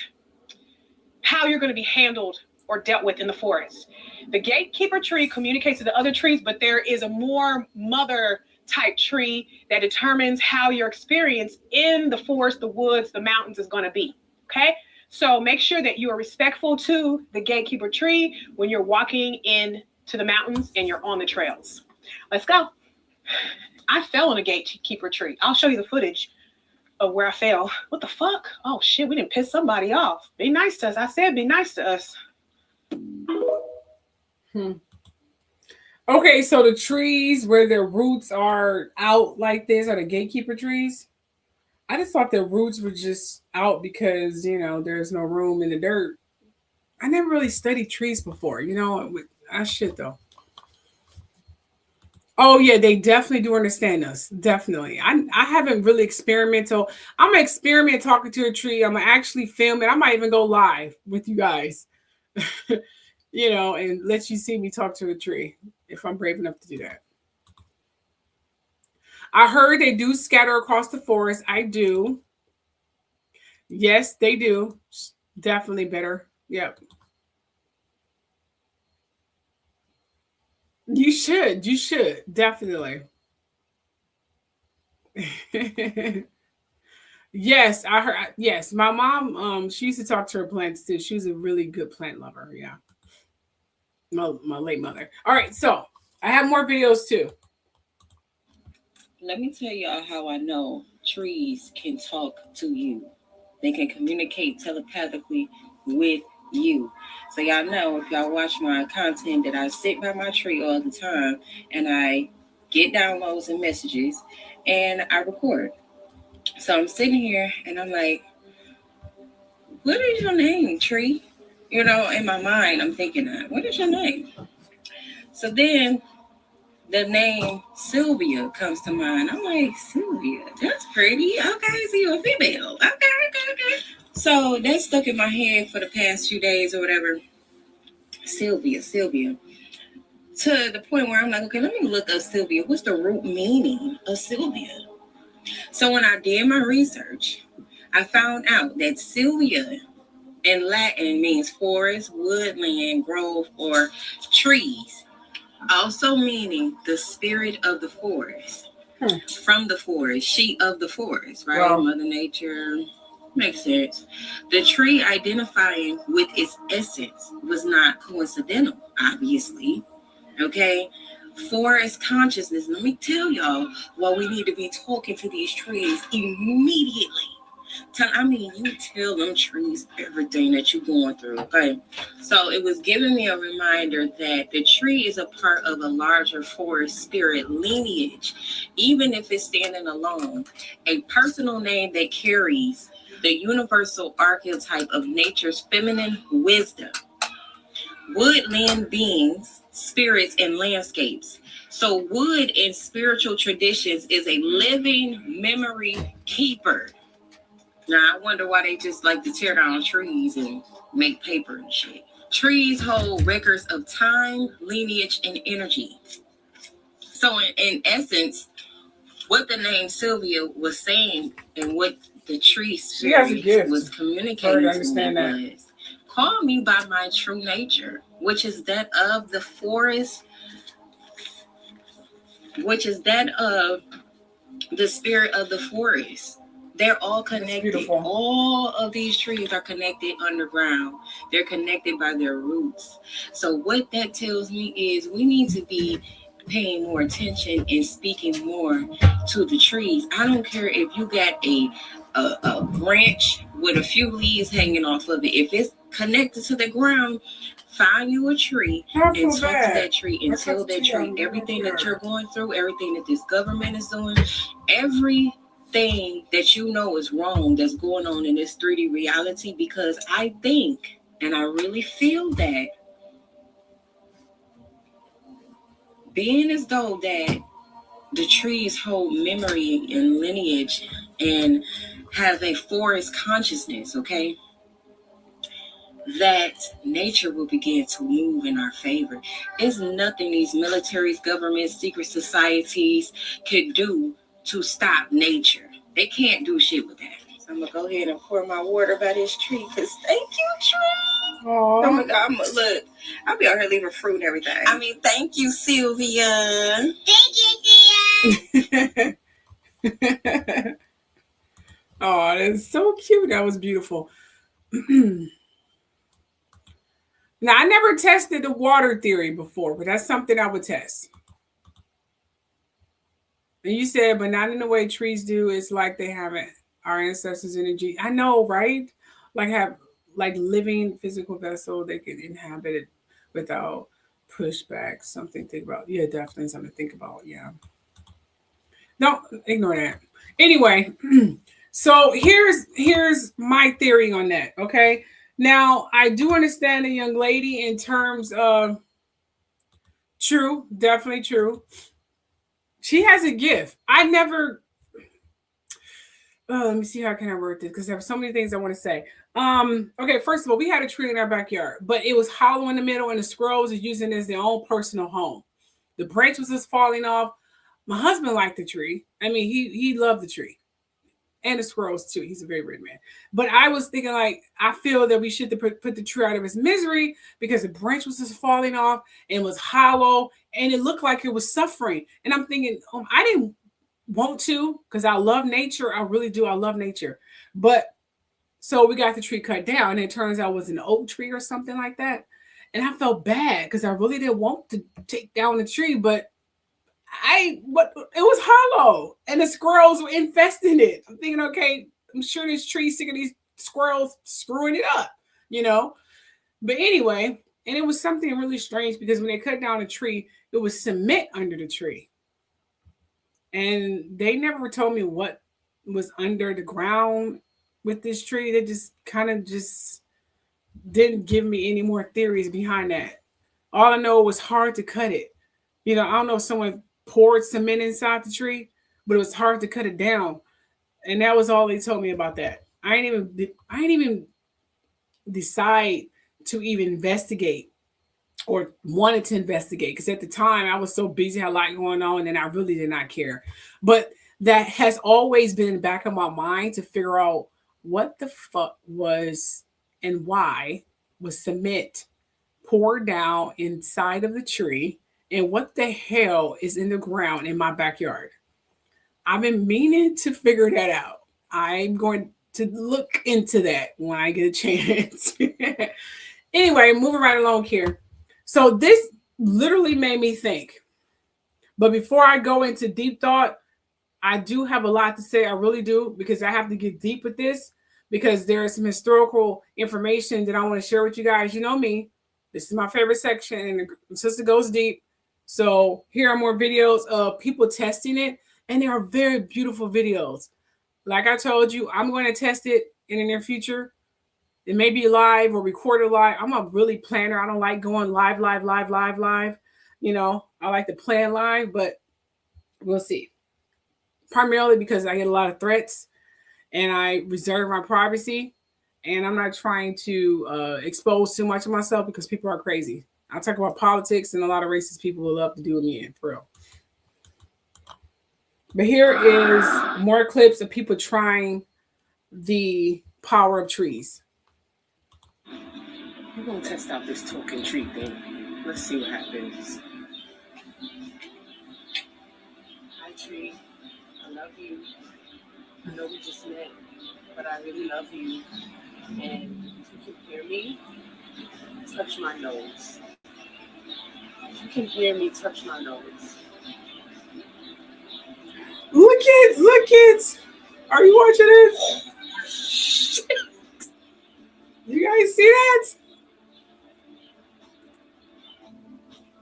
how you're going to be handled or dealt with in the forest. The gatekeeper tree communicates to the other trees, but there is a more mother type tree that determines how your experience in the forest, the woods, the mountains is going to be. Okay. So make sure that you are respectful to the gatekeeper tree when you're walking into the mountains and you're on the trails. Let's go. I fell on a gatekeeper tree. I'll show you the footage of where I fell. What the fuck? Oh shit, we didn't piss somebody off. Be nice to us. I said be nice to us. Okay, so the trees where their roots are out like this are the gatekeeper trees. I just thought their roots were just out because, there's no room in the dirt. I never really studied trees before, I should though. Oh yeah, they definitely do understand us. Definitely. I haven't really experimental. I'm gonna experiment talking to a tree. I'm gonna actually film it. I might even go live with you guys. And let you see me talk to a tree if I'm brave enough to do that. I heard they do scatter across the forest. I do. Yes, they do. Definitely better. Yep. You should. Definitely. Yes, I heard. Yes, my mom, she used to talk to her plants too. She was a really good plant lover. Yeah. My late mother. All right, so I have more videos too. Let me tell y'all how I know trees can talk to you. They can communicate telepathically with you. So y'all know, if y'all watch my content, that I sit by my tree all the time and I get downloads and messages and I record. So I'm sitting here and I'm like, what is your name, tree? In my mind, I'm thinking that, what is your name? So then the name Sylvia comes to mind. I'm like, Sylvia, that's pretty. Okay, so you're a female. Okay. So that stuck in my head for the past few days or whatever. Sylvia. To the point where I'm like, okay, let me look up Sylvia. What's the root meaning of Sylvia? So when I did my research, I found out that Sylvia in Latin means forest, woodland, grove, or trees. Also meaning the spirit of the forest. From the forest, she of the forest, right? Wow. Mother Nature. Makes sense. The tree identifying with its essence was not coincidental, obviously. Okay? Forest consciousness. Let me tell y'all why we need to be talking to these trees immediately. You tell them trees everything that you're going through, okay? So it was giving me a reminder that the tree is a part of a larger forest spirit lineage, even if it's standing alone. A personal name that carries the universal archetype of nature's feminine wisdom. Woodland beings, spirits, and landscapes. So wood in spiritual traditions is a living memory keeper. Now, I wonder why they just like to tear down trees and make paper and shit. Trees hold records of time, lineage, and energy. So in essence, what the name Sylvia was saying and what the tree spirit was communicating to me was, call me by my true nature, which is that of the forest, which is that of the spirit of the forest. They're all connected. All of these trees are connected underground. They're connected by their roots. So what that tells me is we need to be paying more attention and speaking more to the trees. I don't care if you got a branch with a few leaves hanging off of it. If it's connected to the ground, find you a tree and talk to that tree and tell that tree everything that you're going through, everything that this government is doing, everything that you know is wrong that's going on in this 3D reality. Because I think, and I really feel that, being as though that the trees hold memory and lineage and have a forest consciousness, okay, that nature will begin to move in our favor. There's nothing these militaries, governments, secret societies could do to stop nature. They can't do shit with that. So I'm gonna go ahead and pour my water by this tree, because thank you, tree. Aww. Oh my God, look, I'll be out here leaving fruit and everything. I mean, thank you, Sylvia. Thank you, Sylvia. Oh, that's so cute. That was beautiful. Now, I never tested the water theory before, but that's something I would test. And you said, but not in the way trees do. It's like they have our ancestors' energy. I know, right? Like have like living physical vessel they can inhabit it without pushback. Something to think about. Yeah, definitely something to think about. Yeah. Don't ignore that. Anyway, so here's my theory on that. Okay. Now, I do understand the young lady in terms of true, definitely true. She has a gift. I never, let me see how can I word this, because there are so many things I want to say. Okay, first of all, we had a tree in our backyard, but it was hollow in the middle and the squirrels are using it as their own personal home. The branch was just falling off. My husband liked the tree. I mean, he loved the tree. And the squirrels too. He's a very weird man. But I was thinking, like, I feel that we should put the tree out of its misery because the branch was just falling off and was hollow and it looked like it was suffering. And I'm thinking, I didn't want to, because I love nature. I really do. I love nature. But so we got the tree cut down, and it turns out it was an oak tree or something like that. And I felt bad because I really didn't want to take down the tree, but it was hollow and the squirrels were infesting it. I'm thinking, okay, I'm sure this tree's sick of these squirrels screwing it up, you know? But anyway, and it was something really strange because when they cut down a tree, it was cement under the tree. And they never told me what was under the ground with this tree. They just kind of just didn't give me any more theories behind that. All I know, it was hard to cut it. You know, I don't know if someone poured cement inside the tree, but it was hard to cut it down. And that was all they told me about that. I ain't even decide to even investigate or wanted to investigate, because at the time I was so busy, had a lot going on, and I really did not care. But that has always been in the back of my mind to figure out what the fuck was and why was cement poured down inside of the tree, and what the hell is in the ground in my backyard. I've been meaning to figure that out. I'm going to look into that when I get a chance. Anyway, moving right along here. So this literally made me think. But before I go into deep thought, I do have a lot to say. I really do, because I have to get deep with this, because there is some historical information that I want to share with you guys. You know me. This is my favorite section, and the sister goes deep. So here are more videos of people testing it, and they are very beautiful videos. Like I told you, I'm going to test it in the near future. It may be live or recorded live. I'm a really planner. I don't like going live. You know, I like to plan live, but we'll see. Primarily because I get a lot of threats and I reserve my privacy, and I'm not trying to expose too much of myself because people are crazy. I talk about politics, and a lot of racist people will love to do me in, for real. But here is more clips of people trying the power of trees. We're going to test out this talking tree thing. Let's see what happens. Hi, tree. I love you. I know we just met, but I really love you. And if you can hear me, touch my nose. If you can hear me, touch my nose. Look it. Are you watching this? You guys see that?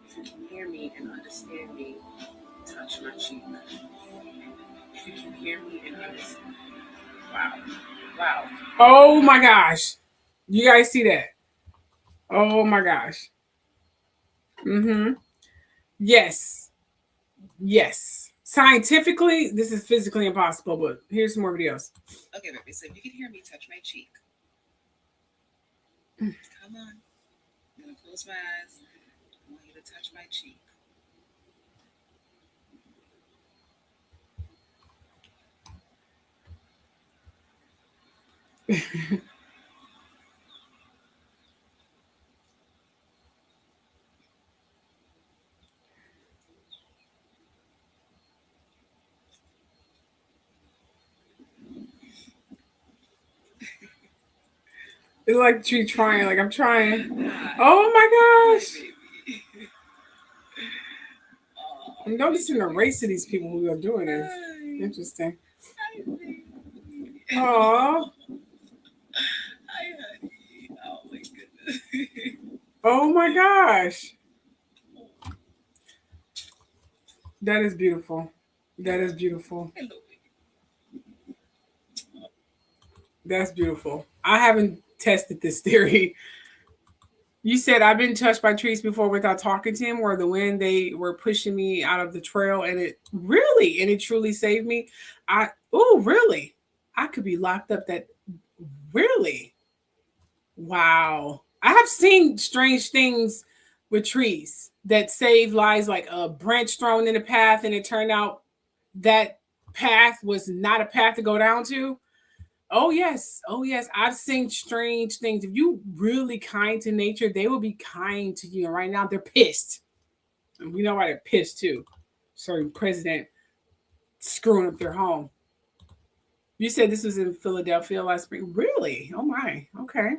If you can hear me and understand me, touch my cheek. If you can hear me and understand. Wow. Oh my gosh. You guys see that? Oh my gosh. Yes. Scientifically, this is physically impossible, but here's some more videos. Okay, baby. So if you can hear me, touch my cheek. Come on. I'm gonna close my eyes. I want you to touch my cheek. It's like tree trying, like I'm trying. Oh my gosh. I'm noticing the race of these people who are doing this. Interesting. Oh. Oh my goodness. Oh my gosh. That is beautiful. That's beautiful. I haven't tested this theory. You said I've been touched by trees before without talking to him, or the wind, they were pushing me out of the trail, and it truly saved me. Really? I could be locked up really? Wow. I have seen strange things with trees that save lives, like a branch thrown in a path and it turned out that path was not a path to go down to. Oh yes. I've seen strange things. If you really kind to nature, they will be kind to you. And right now they're pissed. And we know why they're pissed too. Certain president screwing up their home. You said this was in Philadelphia last spring. Really? Oh my. Okay.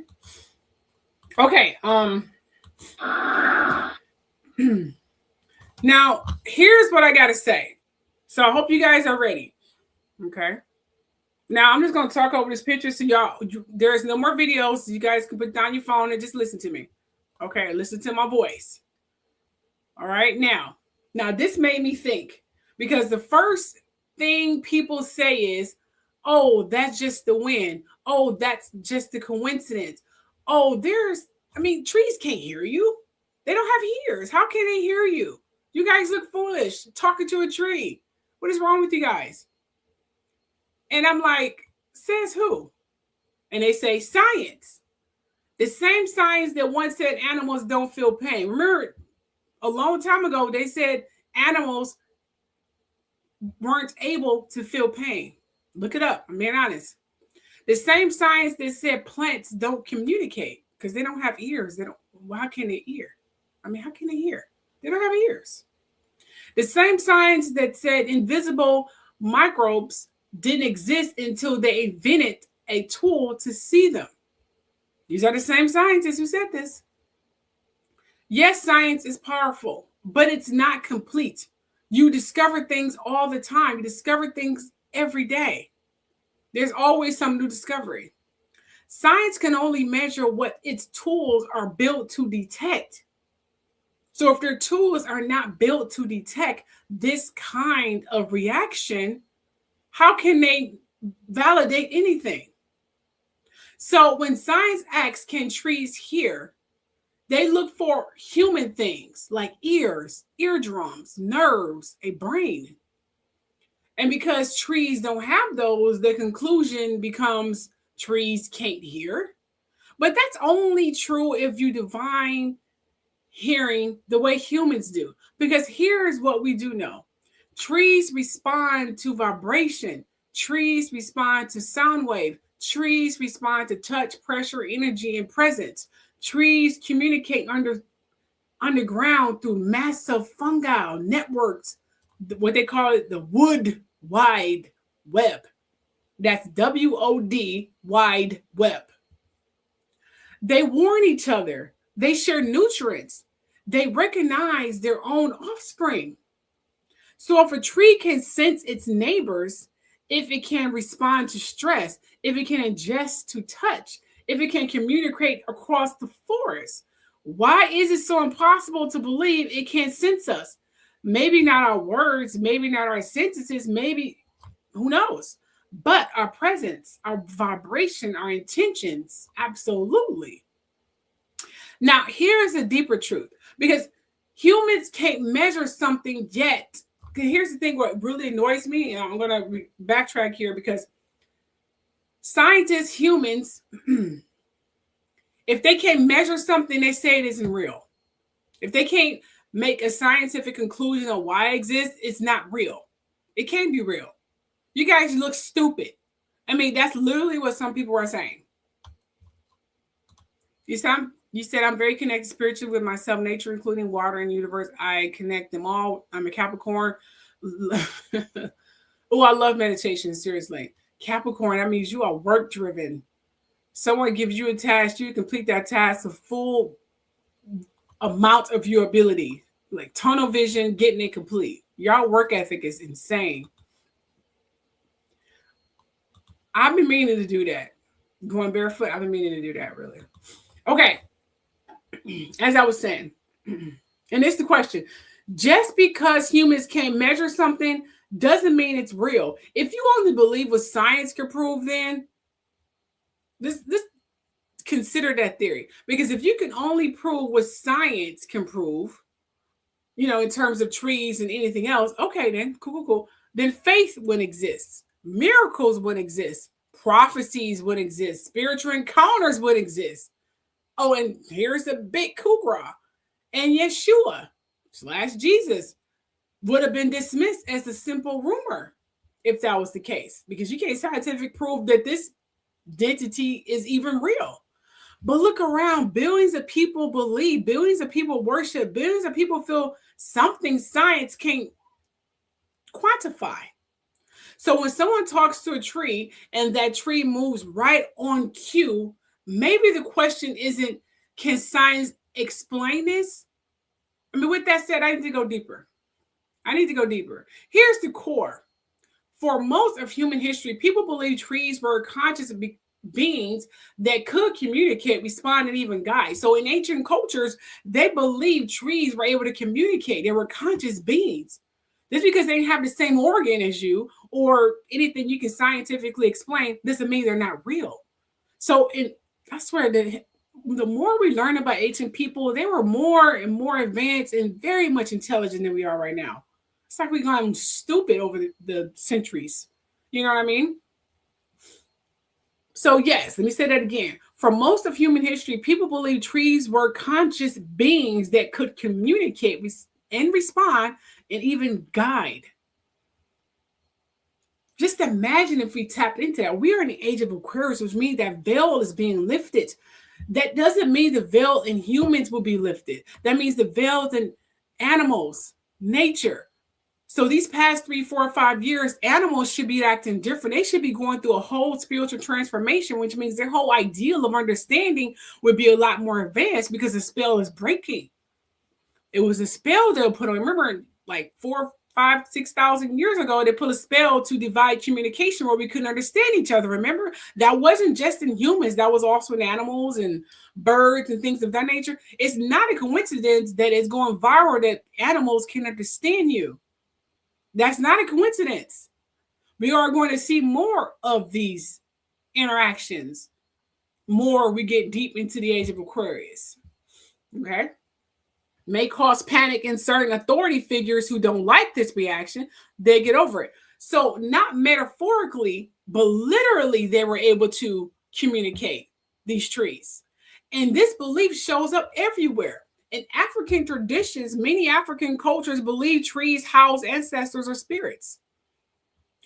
Now, here's what I got to say. So I hope you guys are ready. Okay. Now, I'm just going to talk over this picture so there's no more videos. You guys can put down your phone and just listen to me. Okay. Listen to my voice. All right. Now, this made me think, because the first thing people say is, oh, that's just the wind. Oh, that's just the coincidence. Oh, trees can't hear you. They don't have ears. How can they hear you? You guys look foolish talking to a tree. What is wrong with you guys? And I'm like, says who? And they say science. The same science that once said animals don't feel pain. Remember, a long time ago, they said animals weren't able to feel pain. Look it up. I'm being honest. The same science that said plants don't communicate because they don't have ears. How can they hear? How can they hear? They don't have ears. The same science that said invisible microbes didn't exist until they invented a tool to see them. These are the same scientists who said this. Yes, science is powerful, but it's not complete. You discover things all the time. You discover things every day. There's always some new discovery. Science can only measure what its tools are built to detect. So if their tools are not built to detect this kind of reaction, how can they validate anything? So when science asks, can trees hear? They look for human things like ears, eardrums, nerves, a brain. And because trees don't have those, the conclusion becomes trees can't hear. But that's only true if you define hearing the way humans do. Because here's what we do know. Trees respond to vibration. Trees respond to sound wave. Trees respond to touch, pressure, energy, and presence. Trees communicate underground through massive fungal networks, what they call it, the wood wide web. That's WOD, wide web. They warn each other. They share nutrients. They recognize their own offspring. So if a tree can sense its neighbors, if it can respond to stress, if it can adjust to touch, if it can communicate across the forest, why is it so impossible to believe it can sense us? Maybe not our words, maybe not our sentences, maybe, who knows? But our presence, our vibration, our intentions, absolutely. Now, here's a deeper truth, because humans can't measure something yet. Here's the thing, what really annoys me, and I'm going to backtrack here, because scientists, humans, if they can't measure something, they say it isn't real. If they can't make a scientific conclusion on why it exists, it's not real. It can't be real. You guys look stupid. I mean, that's literally what some people are saying. You said I'm very connected spiritually with myself, nature, including water and universe. I connect them all. I'm a Capricorn. Oh, I love meditation, seriously. Capricorn, that means you are work driven. Someone gives you a task, you complete that task the full amount of your ability, like tunnel vision, getting it complete. Your work ethic is insane. I've been meaning to do that. Going barefoot, I've been meaning to do that, really. Okay. As I was saying, and it's the question, just because humans can't measure something doesn't mean it's real. If you only believe what science can prove, then this consider that theory. Because if you can only prove what science can prove, in terms of trees and anything else, okay, then cool. Then faith wouldn't exist. Miracles wouldn't exist. Prophecies wouldn't exist. Spiritual encounters would exist. Oh, and here's the big kukra. And Yeshua / Jesus would have been dismissed as a simple rumor if that was the case, because you can't scientifically prove that this entity is even real. But look around, billions of people believe, billions of people worship, billions of people feel something science can't quantify. So when someone talks to a tree and that tree moves right on cue, maybe the question isn't, can science explain this? I mean, with that said, I need to go deeper. Here's the core. For most of human history, people believe trees were conscious beings that could communicate, respond, and even guide. So in ancient cultures, they believed trees were able to communicate. They were conscious beings. Just because they have the same organ as you or anything you can scientifically explain doesn't mean they're not real. So I swear that the more we learn about ancient people, they were more and more advanced and very much intelligent than we are right now. It's like we've gone stupid over the centuries. You know what I mean? So yes, let me say that again. For most of human history, people believe trees were conscious beings that could communicate and respond and even guide. Just imagine if we tapped into that. We are in the age of Aquarius, which means that veil is being lifted. That doesn't mean the veil in humans will be lifted. That means the veils in animals, nature. So these past 3, 4, 5 years, animals should be acting different. They should be going through a whole spiritual transformation, which means their whole ideal of understanding would be a lot more advanced because the spell is breaking. It was a spell they'll put on. Remember, like 4, 5, 6,000 years ago, they put a spell to divide communication where we couldn't understand each other. Remember, that wasn't just in humans. That was also in animals and birds and things of that nature. It's not a coincidence that it's going viral that animals can understand you. That's not a coincidence. We are going to see more of these interactions. More we get deep into the age of Aquarius. Okay? May cause panic in certain authority figures who don't like this reaction. They get over it. So not metaphorically, but literally they were able to communicate, these trees. And this belief shows up everywhere. In African traditions, many African cultures believe trees house ancestors or spirits.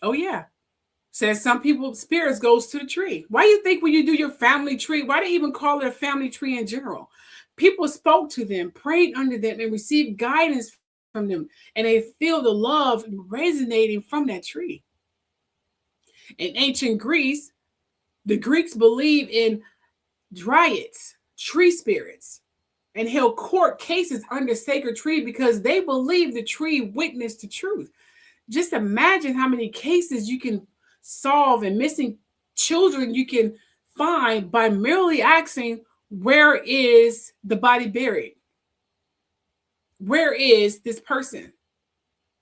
Oh yeah. Says some people, spirits goes to the tree. Why do you think when you do your family tree, why do they even call it a family tree in general? People spoke to them, prayed under them, and received guidance from them. And they feel the love resonating from that tree. In ancient Greece, the Greeks believed in dryads, tree spirits, and held court cases under sacred tree because they believed the tree witnessed the truth. Just imagine how many cases you can solve and missing children you can find by merely asking, where is the body buried? Where is this person?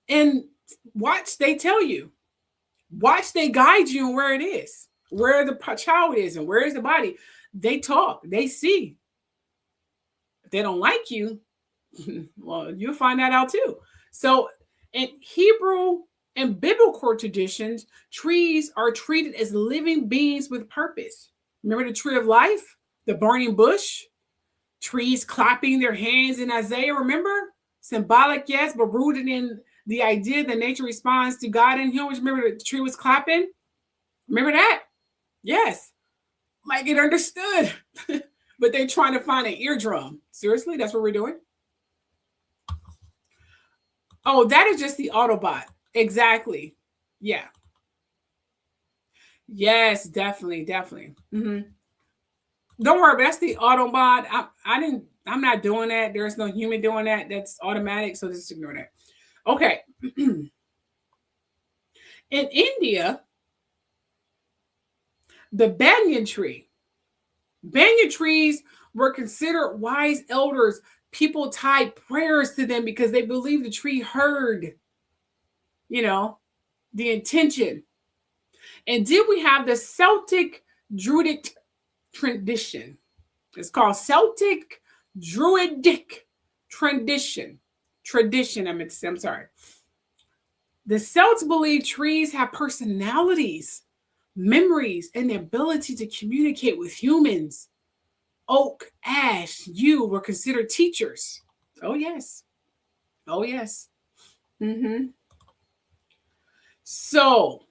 And watch, they tell you. Watch, they guide you on where it is, where the child is, and where is the body. They talk, they see. If they don't like you, well, you'll find that out too. So in Hebrew and biblical traditions, trees are treated as living beings with purpose. Remember the tree of life, the burning bush, trees clapping their hands in Isaiah, remember? Symbolic, yes, but rooted in the idea that nature responds to God and humans. Remember the tree was clapping? Remember that? Yes. Like it understood. But they're trying to find an eardrum. Seriously, that's what we're doing? Oh, that is just the Autobot. Exactly. Yeah. Yes, definitely. Mm-hmm. Don't worry, but that's the Autobot. I'm not doing that. There's no human doing that. That's automatic. So just ignore that. Okay. In India, the banyan tree. Banyan trees were considered wise elders. People tied prayers to them because they believed the tree heard, the intention. And then we have the Celtic Druidic tradition. It's called Celtic Druidic tradition. I'm sorry. The Celts believe trees have personalities, memories, and the ability to communicate with humans. Oak, ash, yew were considered teachers. Oh, yes. Mm-hmm. So,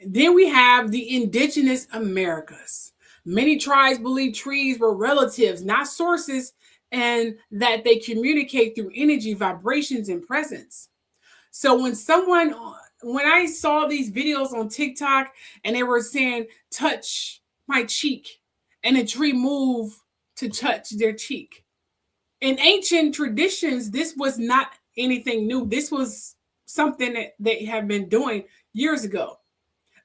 then we have the indigenous Americas. Many tribes believe trees were relatives, not sources, and that they communicate through energy, vibrations, and presence. So when I saw these videos on TikTok and they were saying, touch my cheek, and a tree moved to touch their cheek. In ancient traditions, this was not anything new. This was something that they have been doing years ago.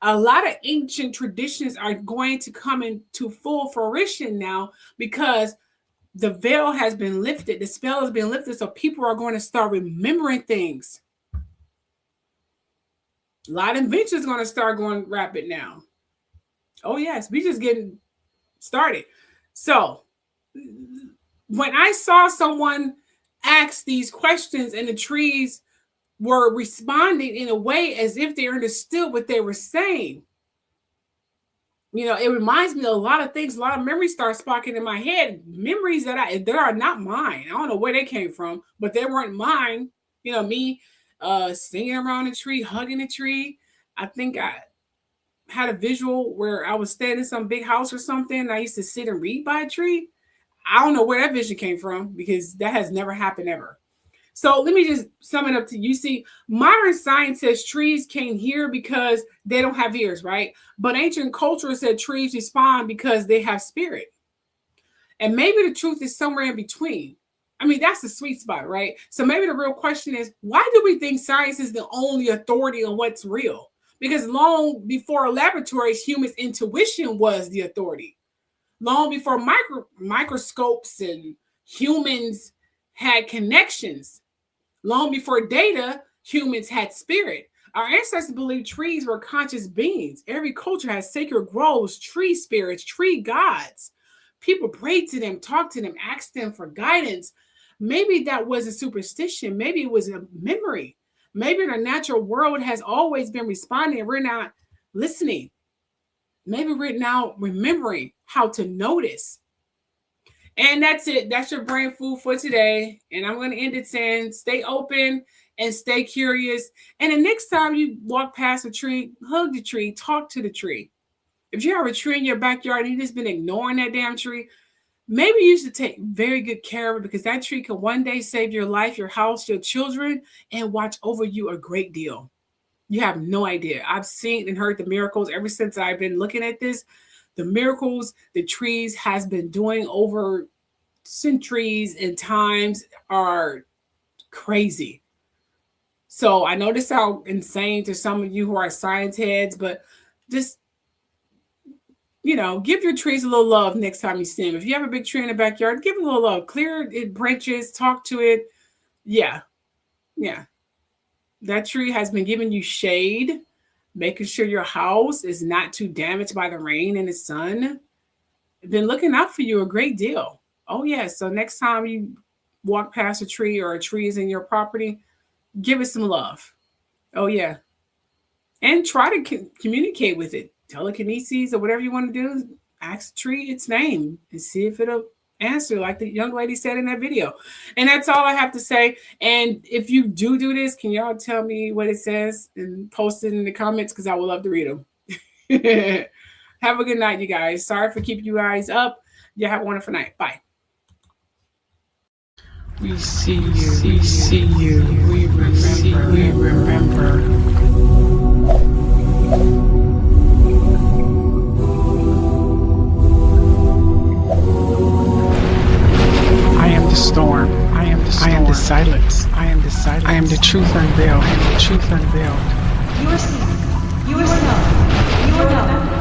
A lot of ancient traditions are going to come into full fruition now because the veil has been lifted, the spell has been lifted, so people are going to start remembering things. A lot of inventions are going to start going rapid now. Oh, yes, we just getting started. So when I saw someone ask these questions and the trees were responding in a way as if they understood what they were saying, it reminds me of a lot of things. A lot of memories start sparking in my head. Memories that are not mine. I don't know where they came from, but they weren't mine. Me singing around a tree, hugging a tree. I think I had a visual where I was staying in some big house or something. And I used to sit and read by a tree. I don't know where that vision came from because that has never happened ever. So let me just sum it up to you. See, modern science says trees can't hear because they don't have ears, right? But ancient culture said trees respond because they have spirit. And maybe the truth is somewhere in between. I mean, that's the sweet spot, right? So maybe the real question is, why do we think science is the only authority on what's real? Because long before laboratories, humans' intuition was the authority. Long before microscopes and humans had connections. Long before data, humans had spirit. Our ancestors believed trees were conscious beings. Every culture has sacred groves, tree spirits, tree gods. People prayed to them, talked to them, asked them for guidance. Maybe that was a superstition. Maybe it was a memory. Maybe the natural world has always been responding and we're not listening. Maybe we're now remembering how to notice. And that's it. That's your brain food for today. And I'm going to end it saying, stay open and stay curious. And the next time you walk past a tree, hug the tree, talk to the tree. If you have a tree in your backyard and you've just been ignoring that damn tree, maybe you should take very good care of it because that tree can one day save your life, your house, your children, and watch over you a great deal. You have no idea. I've seen and heard the miracles ever since I've been looking at this. The miracles the trees has been doing over centuries and times are crazy. So I know this sounds insane to some of you who are science heads, but just, give your trees a little love next time you see them. If you have a big tree in the backyard, give it a little love. Clear its branches, talk to it. Yeah. That tree has been giving you shade, making sure your house is not too damaged by the rain and the sun. Been looking out for you a great deal. Oh, yeah. So next time you walk past a tree or a tree is in your property, give it some love. Oh, yeah. And try to communicate with it. Telekinesis or whatever you want to do. Ask the tree its name and see if it'll answer like the young lady said in that video. And that's all I have to say. And if you do this, can y'all tell me what it says and post it in the comments, because I would love to read them. Have a good night, you guys. Sorry for keeping you guys up. You have a wonderful night. Bye. We see you. We see you. We remember. I am the storm. I am the storm. I am the silence. I am the silence. I am the truth unveiled. I am the truth unveiled. You are seen. You are known. You are known.